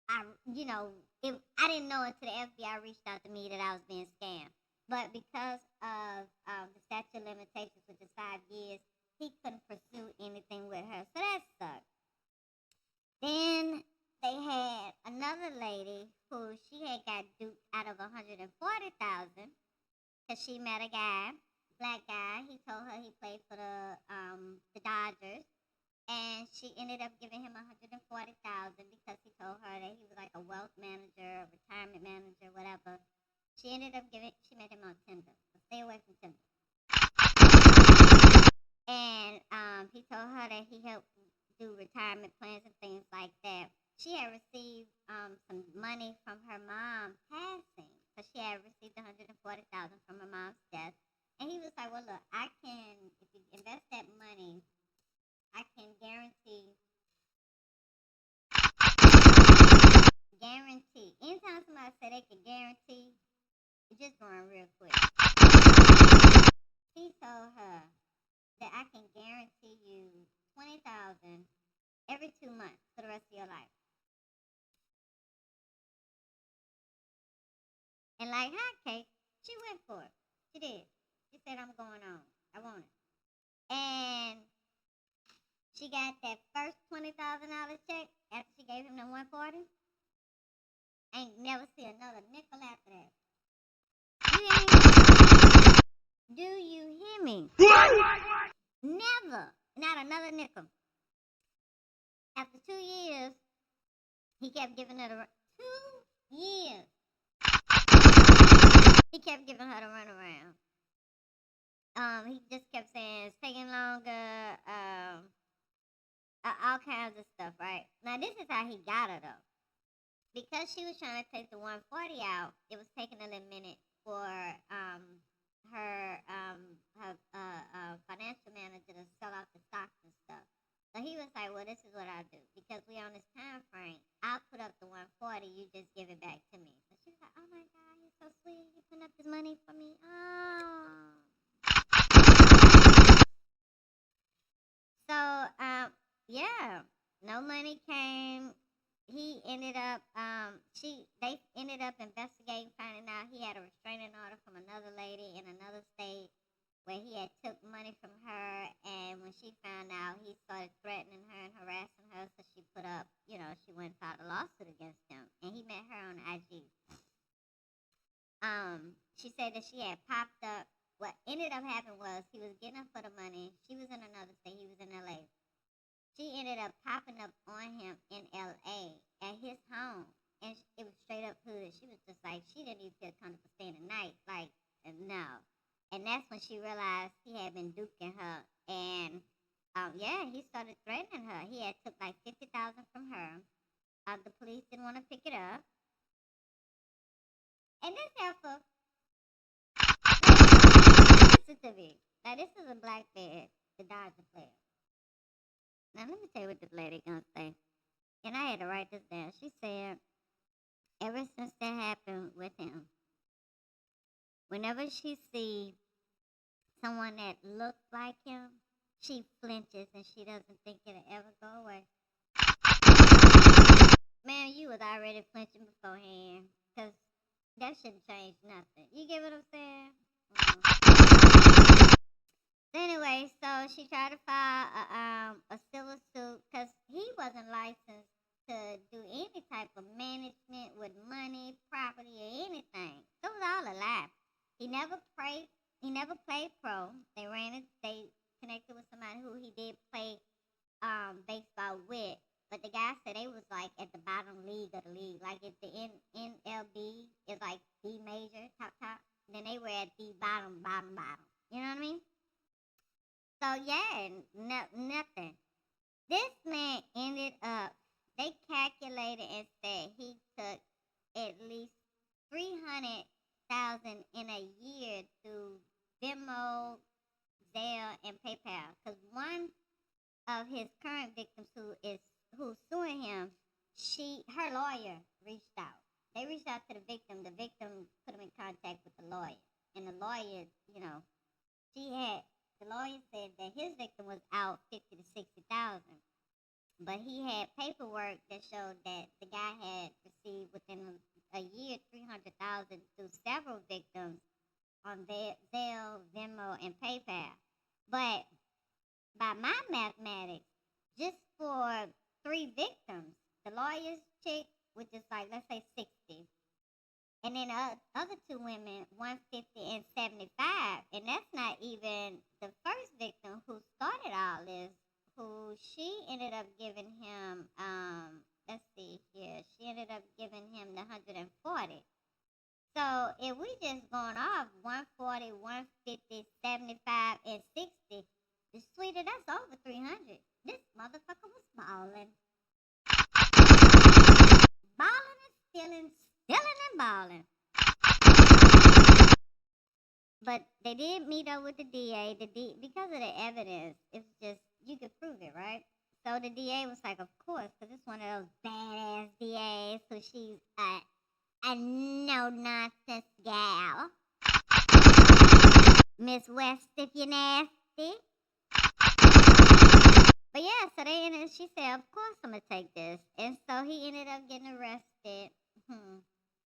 I didn't know until the FBI reached out to me that I was being scammed. But because of the statute of limitations, which is 5 years, he couldn't pursue anything with her. So that sucked. Then they had another lady who she had got duped out of $140,000 because she met a guy, black guy. He told her he played for the Dodgers, and she ended up giving him $140,000 because he told her that he was like a wealth manager, a retirement manager, whatever. She met him on Tinder. So stay away from Tinder. And he told her that he helped do retirement plans and things like that. She had received some money from her mom passing, because she had received $140,000 from her mom's death. And he was like, well, look, if you invest that money, I can guarantee. Anytime somebody say they can guarantee, it's just going real quick. He told her that I can guarantee you $20,000 every 2 months for the rest of your life. And like hotcakes, she went for it. She did. She said, I'm going on. I want it. And she got that first $20,000 check after she gave him the $140,000. Ain't never see another nickel after that. Do you hear me? Never. Not another nickel. After 2 years, he kept giving her 2 years. He kept giving her the runaround. He just kept saying it's taking longer, all kinds of stuff, right? Now, this is how he got her, though. Because she was trying to take the $140,000 out, it was taking a little minute for her financial manager to sell out the stocks and stuff. So he was like, well, this is what I'll do. Because we on this time frame, I'll put up the $140,000, you just give it back to me. So she was like, oh my God, you're so sweet. You're putting up this money for me. Oh. yeah, no money came. He ended up they ended up investigating, finding out he had a restraining order from another lady in another state where he had took money from her, and when she found out, he started threatening her and harassing her, so she put up, she went and filed a lawsuit against him, and he met her on IG. She said that she had popped up. What ended up happening was he was getting her for the money. She was in another state. He was in LA. She ended up popping up on him in LA at his home, and it was straight up hood. She was just like, she didn't even feel comfortable staying the night. Like, no. And that's when she realized he had been duking her. And yeah, he started threatening her. He had took like 50,000 from her. The police didn't want to pick it up. And this heifer, listen to me. Now this is a black man, the Dodger player. Now let me tell you what this lady gonna say. And I had to write this down. She said, ever since that happened with him, whenever she sees someone that looks like him, she flinches and she doesn't think it'll ever go away. Man, you was already flinching beforehand, because that shouldn't change nothing. You get what I'm saying? Anyway, so she tried to file a civil suit because he wasn't licensed to do any type of management with money, property, or anything. It was all a lie. He never played. He never played pro. They connected with somebody who he did play baseball with. But the guy said they was like at the bottom league of the league. Like if the NLB is like D major, top, then they were at the bottom. You know what I mean? So yeah, nothing. This man ended up, they calculated and said he took at least 300,000 in a year through Venmo, Zelle, and PayPal. Because one of his current victims who's suing him, her lawyer reached out. They reached out to the victim. The victim put him in contact with the lawyer, and the lawyer, the lawyer said that his victim was out 50 to 60,000, but he had paperwork that showed that the guy had received within a year 300,000 through several victims on Zelle, Venmo, and PayPal. But by my mathematics, just for 3 victims, the lawyer's chick, which is like, let's say 60, and then other 2 women, 150 and 75, and that's not even the first victim who started all this, who she ended up giving him, let's see here, she ended up giving him the 140. So if we just going off 140, 150, 75, and 60, the sweeter, that's over 300. This motherfucker was balling. Balling and stealing and balling. But they did meet up with the DA. Because of the evidence, it's just, you could prove it, right? So the DA was like, of course, because it's one of those badass DAs, so she's a no-nonsense gal. Miss West, if you're nasty. But yeah, so she said, of course I'm going to take this. And so he ended up getting arrested.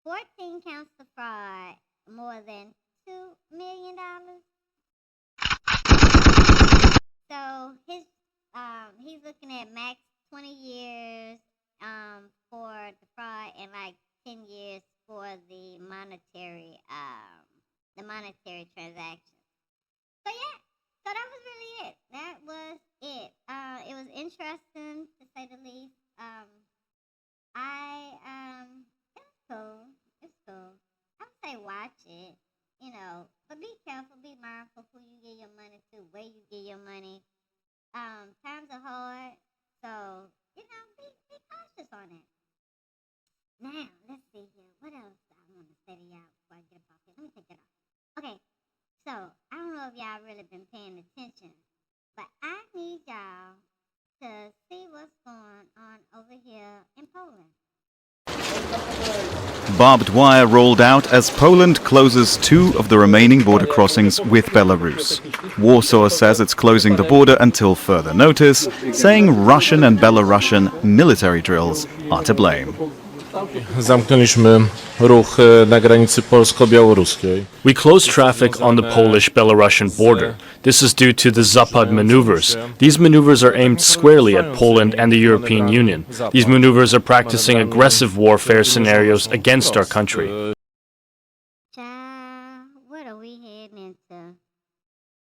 14 counts of fraud, more than $2 million. So he's looking at max 20 years for the fraud and like 10 years for the monetary transaction. So yeah, so that was really it. That was it. It was interesting to say the least. It's cool. It's cool. I would say watch it, but be careful, be mindful who you give your money to, where you give your money. Times are hard, so be cautious on it. Now, let's see here. What else I want to say to y'all before I get up off here? Let me take that off. Okay, so I don't know if y'all really been paying attention, but I need y'all to barbed wire rolled out as Poland closes 2 of the remaining border crossings with Belarus. Warsaw says it's closing the border until further notice, saying Russian and Belarusian military drills are to blame. Zamknęliśmy ruch na granicy polsko-białoruskiej. We closed traffic on the Polish-Belarusian border. This is due to the Zapad maneuvers. These maneuvers are aimed squarely at Poland and the European Union. These maneuvers are practicing aggressive warfare scenarios against our country. Child, what are we heading into?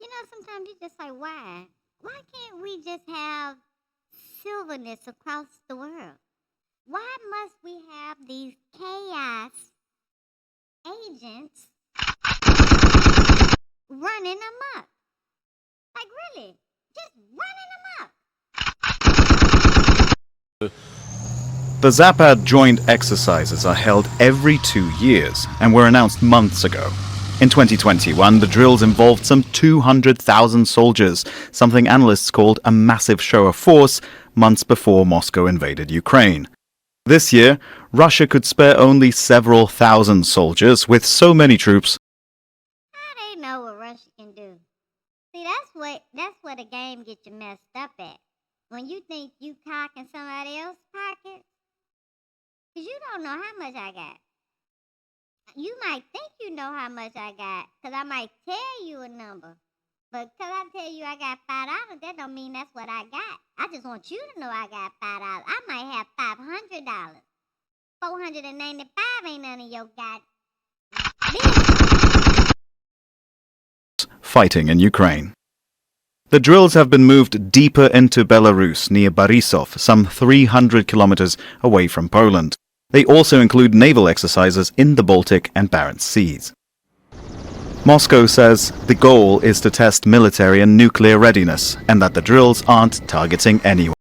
You know, sometimes you're just like, why? Why can't we just have silverness across the world? Why must we have these chaos agents running amok? Like, really? Just running amok. The Zapad joint exercises are held every 2 years and were announced months ago. In 2021, the drills involved some 200,000 soldiers, something analysts called a massive show of force months before Moscow invaded Ukraine. This year, Russia could spare only several thousand soldiers with so many troops. How they know what Russia can do? See, that's where the game gets you messed up at. When you think you cocking somebody else's pockets, because you don't know how much I got. You might think you know how much I got, because I might tell you a number. But because I tell you I got $5, that don't mean that's what I got. I just want you to know I got $5. I might have $500. $495 ain't none of your got. Fighting in Ukraine. The drills have been moved deeper into Belarus, near Borisov, some 300 kilometers away from Poland. They also include naval exercises in the Baltic and Barents Seas. Moscow says the goal is to test military and nuclear readiness, and that the drills aren't targeting anyone.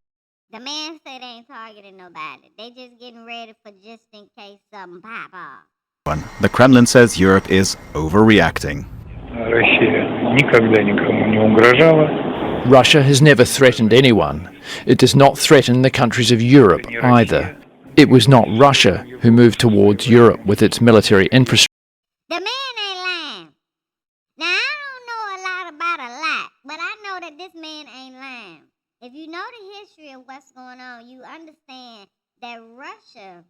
The man said they ain't targeting nobody. They just getting ready for just in case something pop off. The Kremlin says Europe is overreacting. Russia has never threatened anyone. It does not threaten the countries of Europe either. It was not Russia who moved towards Europe with its military infrastructure. The man ain't lying. Now, I don't know a lot about a lot, but I know that this man ain't lying. If you know the history of what's going on, you understand that Russia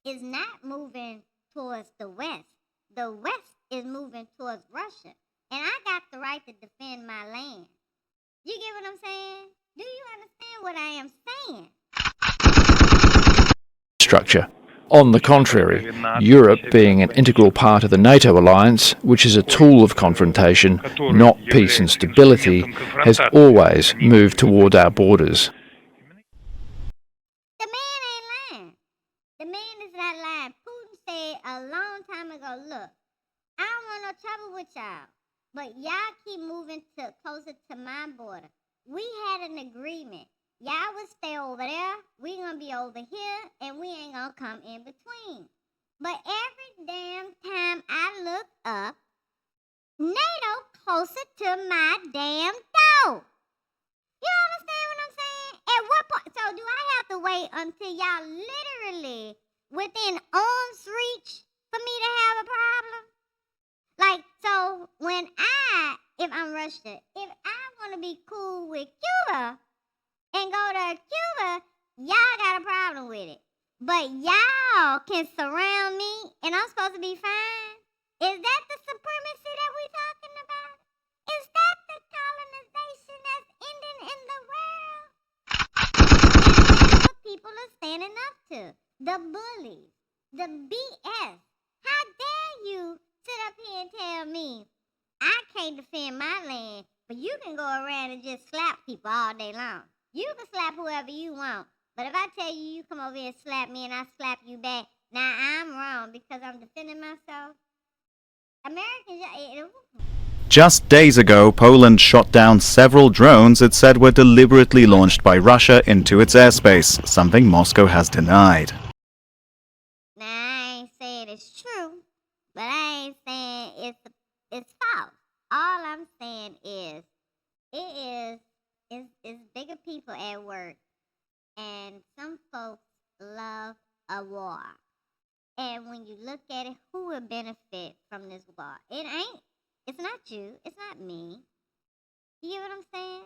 is not moving towards the West. The West is moving towards Russia. And I got the right to defend my land. You get what I'm saying? Do you understand what I am saying? Structure. On the contrary, Europe, being an integral part of the NATO alliance, which is a tool of confrontation, not peace and stability, has always moved toward our borders. The man ain't lying. The man is not lying. Putin said a long time ago, look, I don't want no trouble with y'all, but y'all keep moving closer to my border. We had an agreement. Y'all would stay over there, we gonna be over here, and we ain't gonna come in between. But every damn time I look up, NATO closer to my damn door. You understand what I'm saying? At what point? So do I have to wait until y'all literally within arm's reach for me to have a problem? Like, so when if I'm Russia, if I want to be cool with Cuba and go to Cuba, y'all got a problem with it. But y'all can surround me and I'm supposed to be fine? Is that the supremacy that we talking about? Is that the colonization that's ending in the world? That's what people are standing up to. The bullies. The BS. How dare you sit up here and tell me I can't defend my land, but you can go around and just slap people all day long. You can slap whoever you want. But if I tell you, you come over here and slap me and I slap you back, now I'm wrong because I'm defending myself. Americans... Just days ago, Poland shot down several drones it said were deliberately launched by Russia into its airspace, something Moscow has denied. Now, I ain't saying it's true, but I ain't saying it's false. All I'm saying is, it's bigger people at work, and some folks love a war. And when you look at it, who will benefit from this war? It's not you, it's not me. You get what I'm saying?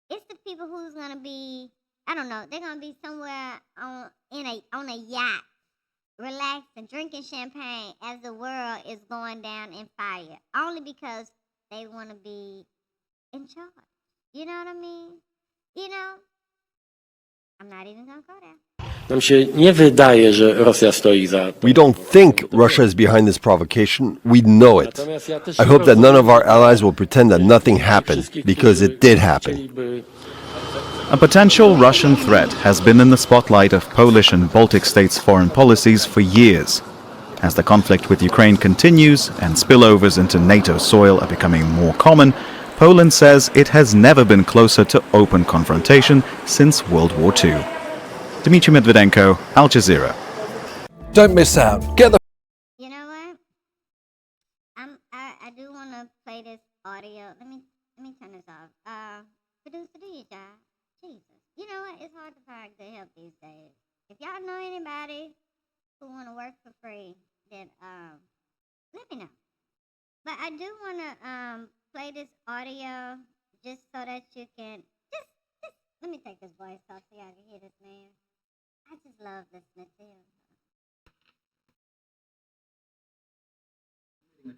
It's the people who's gonna be, I don't know, they're gonna be somewhere on a yacht, relaxing, drinking champagne as the world is going down in fire. Only because they wanna be in charge. You know what I mean? You know? I'm not even gonna go there. Nam się nie wydaje, że Rosja stoi za We don't think Russia is behind this provocation. We know it. I hope that none of our allies will pretend that nothing happened, because it did happen. A potential Russian threat has been in the spotlight of Polish and Baltic states' foreign policies for years. As the conflict with Ukraine continues and spillovers into NATO soil are becoming more common, Poland says it has never been closer to open confrontation since World War II. Dmitry Medvedenko, Al Jazeera. Don't miss out. Get the You know what? I do want to play this audio. Let me turn this off. Producer, do your job. Jesus. You know what? It's hard to find good help these days. If y'all know anybody who want to work for free, then let me know. But I do want to play this audio just so that you can just let me take this voice off so y'all can hear this man. I just love listening to him.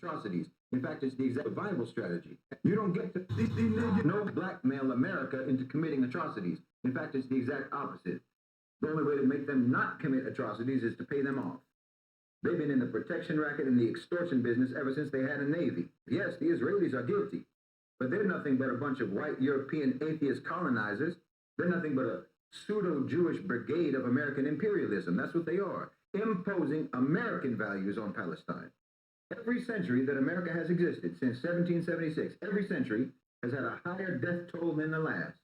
Atrocities. In fact, it's the exact survival strategy. You don't get to no blackmail America into committing atrocities. In fact, it's the exact opposite. The only way to make them not commit atrocities is to pay them off. They've been in the protection racket and the extortion business ever since they had a navy. Yes, the Israelis are guilty, but they're nothing but a bunch of white European atheist colonizers. They're nothing but a pseudo-Jewish brigade of American imperialism. That's what they are, imposing American values on Palestine. Every century that America has existed, since 1776, every century has had a higher death toll than the last.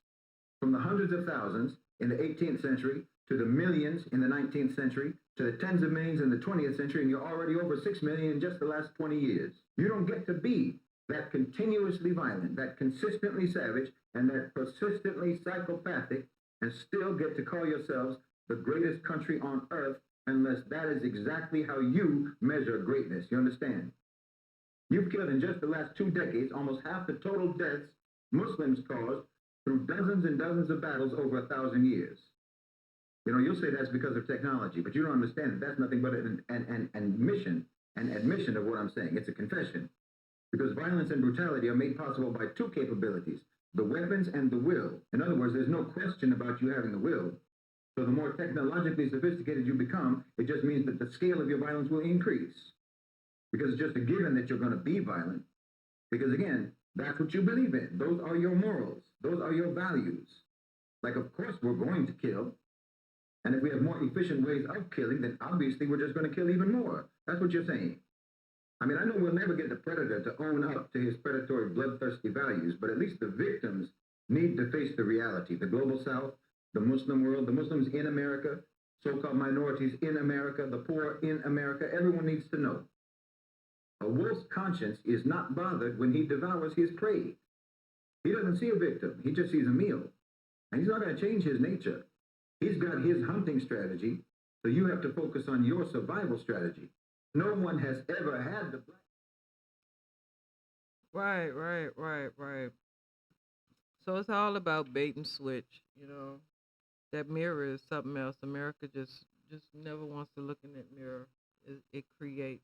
From the hundreds of thousands in the 18th century, to the millions in the 19th century, to the tens of millions in the 20th century, and you're already over 6 million in just the last 20 years. You don't get to be that continuously violent, that consistently savage, and that persistently psychopathic, and still get to call yourselves the greatest country on earth, unless that is exactly how you measure greatness. You understand? You've killed in just the last 2 decades almost half the total deaths Muslims caused through dozens and dozens of battles over 1,000 years. You know, you'll say that's because of technology, but you don't understand that that's nothing but an admission of what I'm saying. It's a confession. Because violence and brutality are made possible by 2 capabilities, the weapons and the will. In other words, there's no question about you having the will. So the more technologically sophisticated you become, it just means that the scale of your violence will increase. Because it's just a given that you're going to be violent. Because again, that's what you believe in. Those are your morals. Those are your values. Like, of course, we're going to kill. And if we have more efficient ways of killing, then obviously we're just going to kill even more. That's what you're saying. I mean, I know we'll never get the predator to own up to his predatory, bloodthirsty values, but at least the victims need to face the reality. The global south, the Muslim world, the Muslims in America, so-called minorities in America, the poor in America, everyone needs to know. A wolf's conscience is not bothered when he devours his prey. He doesn't see a victim, he just sees a meal. And he's not going to change his nature. He's got his hunting strategy, so you have to focus on your survival strategy. No one has ever had the... Right. So it's all about bait and switch, you know. That mirror is something else. America just never wants to look in that mirror. It creates,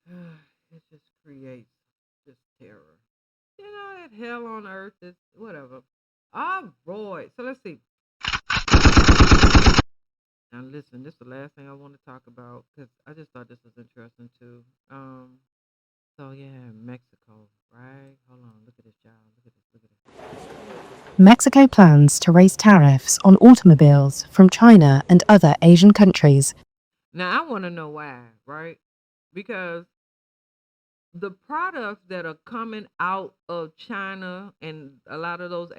it just creates this terror. You know, that hell on earth is whatever. All right. So let's see. Now listen, this is the last thing I want to talk about because I just thought this was interesting too. So yeah, Mexico, right? Hold on, look at this, y'all. Look at this. Mexico plans to raise tariffs on automobiles from China and other Asian countries. Now I want to know why, right? Because the products that are coming out of China and a lot of those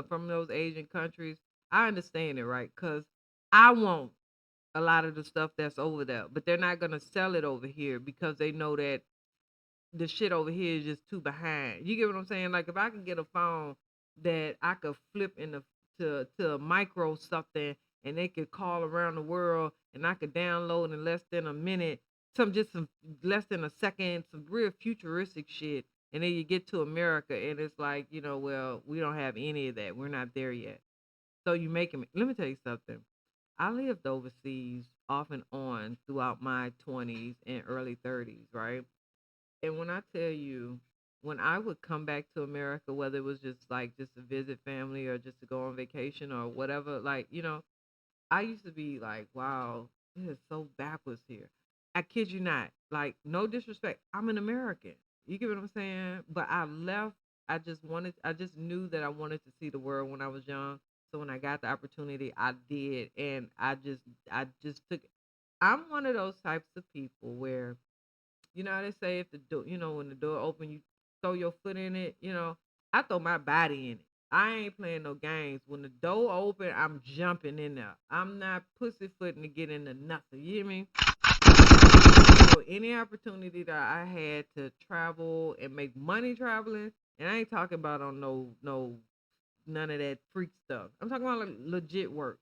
from those Asian countries, I understand it, right? Because I want a lot of the stuff that's over there, but they're not gonna sell it over here because they know that the shit over here is just too behind. You get what I'm saying? Like if I can get a phone that I could flip to a micro something and they could call around the world, and I could download in less than a minute, some less than a second, some real futuristic shit. And then you get to America, and it's like, well, we don't have any of that. We're not there yet. So you make them. Let me tell you something. I lived overseas off and on throughout my 20s and early 30s, right? And when I tell you, when I would come back to America, whether it was just to visit family or just to go on vacation or whatever, I used to be like, wow, it is so backwards here. I kid you not. Like, no disrespect. I'm an American. You get what I'm saying? But I left. I just knew that I wanted to see the world when I was young. So when I got the opportunity, I did. And I just took it. I'm one of those types of people where, how they say, if the door, when the door open, you throw your foot in it, I throw my body in it. I ain't playing no games. When the door open, I'm jumping in there. I'm not pussyfooting to get into nothing. You hear me? So any opportunity that I had to travel and make money traveling, and I ain't talking about on none of that freak stuff. I'm talking about legit work.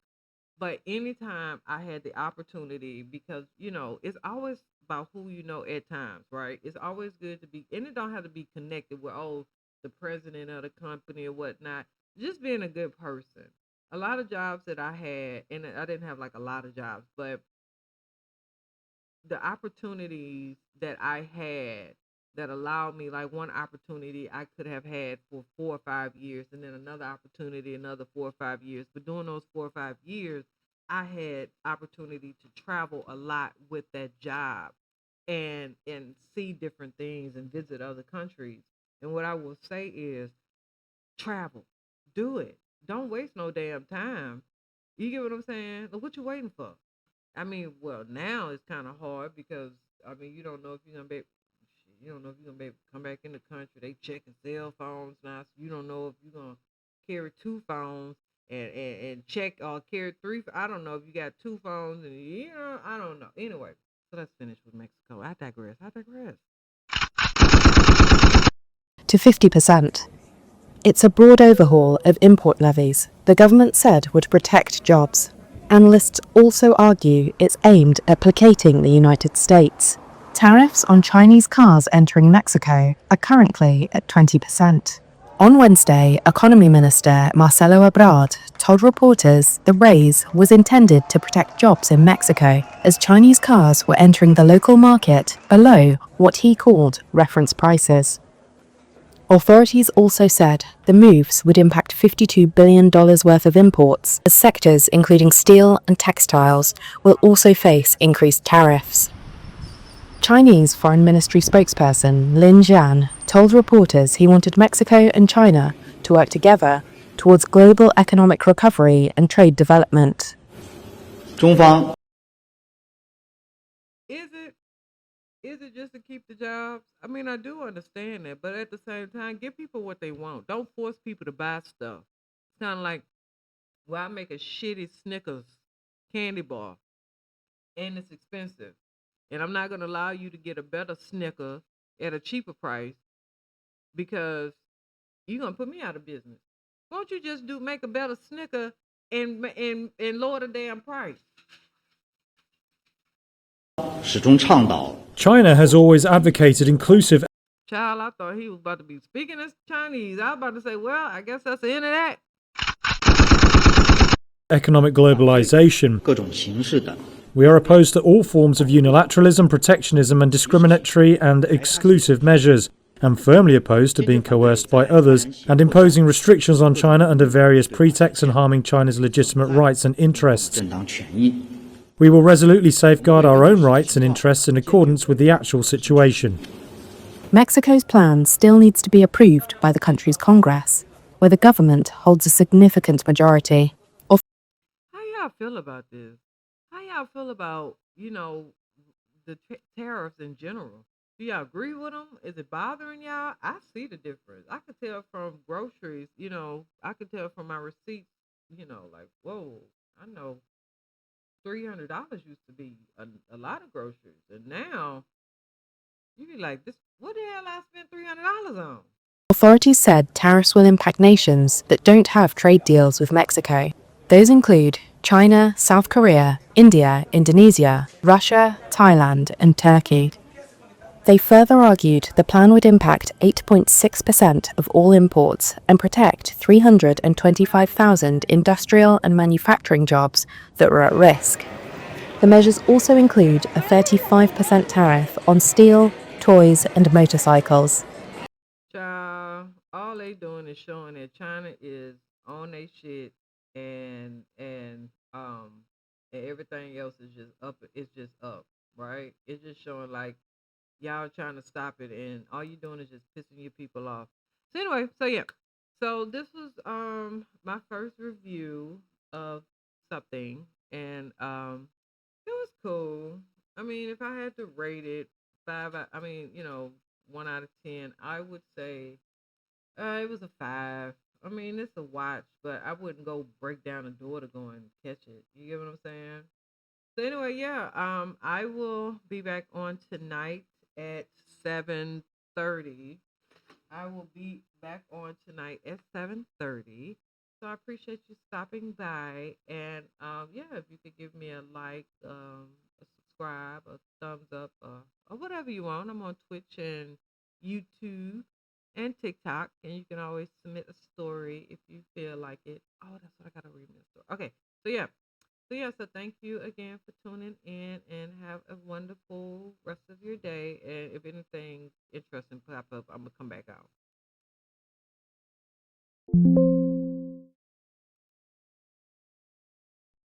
But anytime I had the opportunity, because it's always about who you know at times, right? It's always good to be, and it don't have to be connected with the president of the company or whatnot. Just being a good person. A lot of jobs that I had, and I didn't have a lot of jobs, but the opportunities that I had that allowed me, like one opportunity I could have had for 4 or 5 years, and then another opportunity, another 4 or 5 years. But during those 4 or 5 years, I had opportunity to travel a lot with that job and see different things and visit other countries. And what I will say is travel. Do it. Don't waste no damn time. You get what I'm saying? Like, what you waiting for? I mean, well, now it's kind of hard because, you don't know if you're going to be, able to come back in the country. They checking cell phones now. So you don't know if you're going to carry 2 phones and check or carry 3. I don't know if you got 2 phones and, I don't know. Anyway, so let's finish with Mexico. I digress. To 50%. It's a broad overhaul of import levies the government said would protect jobs. Analysts also argue it's aimed at placating the United States. Tariffs on Chinese cars entering Mexico are currently at 20%. On Wednesday, Economy Minister Marcelo Ebrard told reporters the raise was intended to protect jobs in Mexico as Chinese cars were entering the local market below what he called reference prices. Authorities also said the moves would impact $52 billion worth of imports, as sectors including steel and textiles will also face increased tariffs. Chinese Foreign Ministry spokesperson Lin Jian told reporters he wanted Mexico and China to work together towards global economic recovery and trade development. Is it just to keep the jobs? I mean, I do understand that, but at the same time, give people what they want. Don't force people to buy stuff. It's kind of like, I make a shitty Snickers candy bar, and it's expensive, and I'm not going to allow you to get a better Snicker at a cheaper price because you're going to put me out of business. Won't you just make a better Snicker and lower the damn price? China has always advocated inclusive. Child, I thought he was about to be speaking as Chinese. I was about to say, well, I guess that's the end of that. Economic globalization. We are opposed to all forms of unilateralism, protectionism, and discriminatory and exclusive measures, and firmly opposed to being coerced by others and imposing restrictions on China under various pretexts and harming China's legitimate rights and interests. We will resolutely safeguard our own rights and interests in accordance with the actual situation. Mexico's plan still needs to be approved by the country's Congress, where the government holds a significant majority. How y'all feel about this? How y'all feel about, the tariffs in general? Do y'all agree with them? Is it bothering y'all? I see the difference. I could tell from groceries, I could tell from my receipts, like, whoa, I know $300 used to be a lot of groceries, and now you be like, "This, what the hell I spent $300 on?" Authorities said tariffs will impact nations that don't have trade deals with Mexico. Those include China, South Korea, India, Indonesia, Russia, Thailand, and Turkey. They further argued the plan would impact 8.6% of all imports and protect 325,000 industrial and manufacturing jobs that were at risk. The measures also include a 35% tariff on steel, toys, and motorcycles. Child, all they doing is showing that China is on their shit, and everything else is just up. It's just up, right? It's just showing like y'all trying to stop it, and all you doing is just pissing your people off. So anyway, so yeah, so this was my first review of something, and it was cool. I mean, if I had to rate it I mean, 1 out of 10, I would say it was a 5. I mean, it's a watch, but I wouldn't go break down the door to go and catch it. You get what I'm saying? So anyway, yeah, I will be back on tonight at 7:30. I will be back on tonight at 7:30. So I appreciate you stopping by, and yeah, if you could give me a like, a subscribe, a thumbs up, or whatever you want. I'm on Twitch and YouTube and TikTok, and you can always submit a story if you feel like it. Oh, that's what I gotta read this story. Okay, so yeah. So thank you again for tuning in, and have a wonderful rest of your day. And if anything interesting pop up, I'm gonna come back out.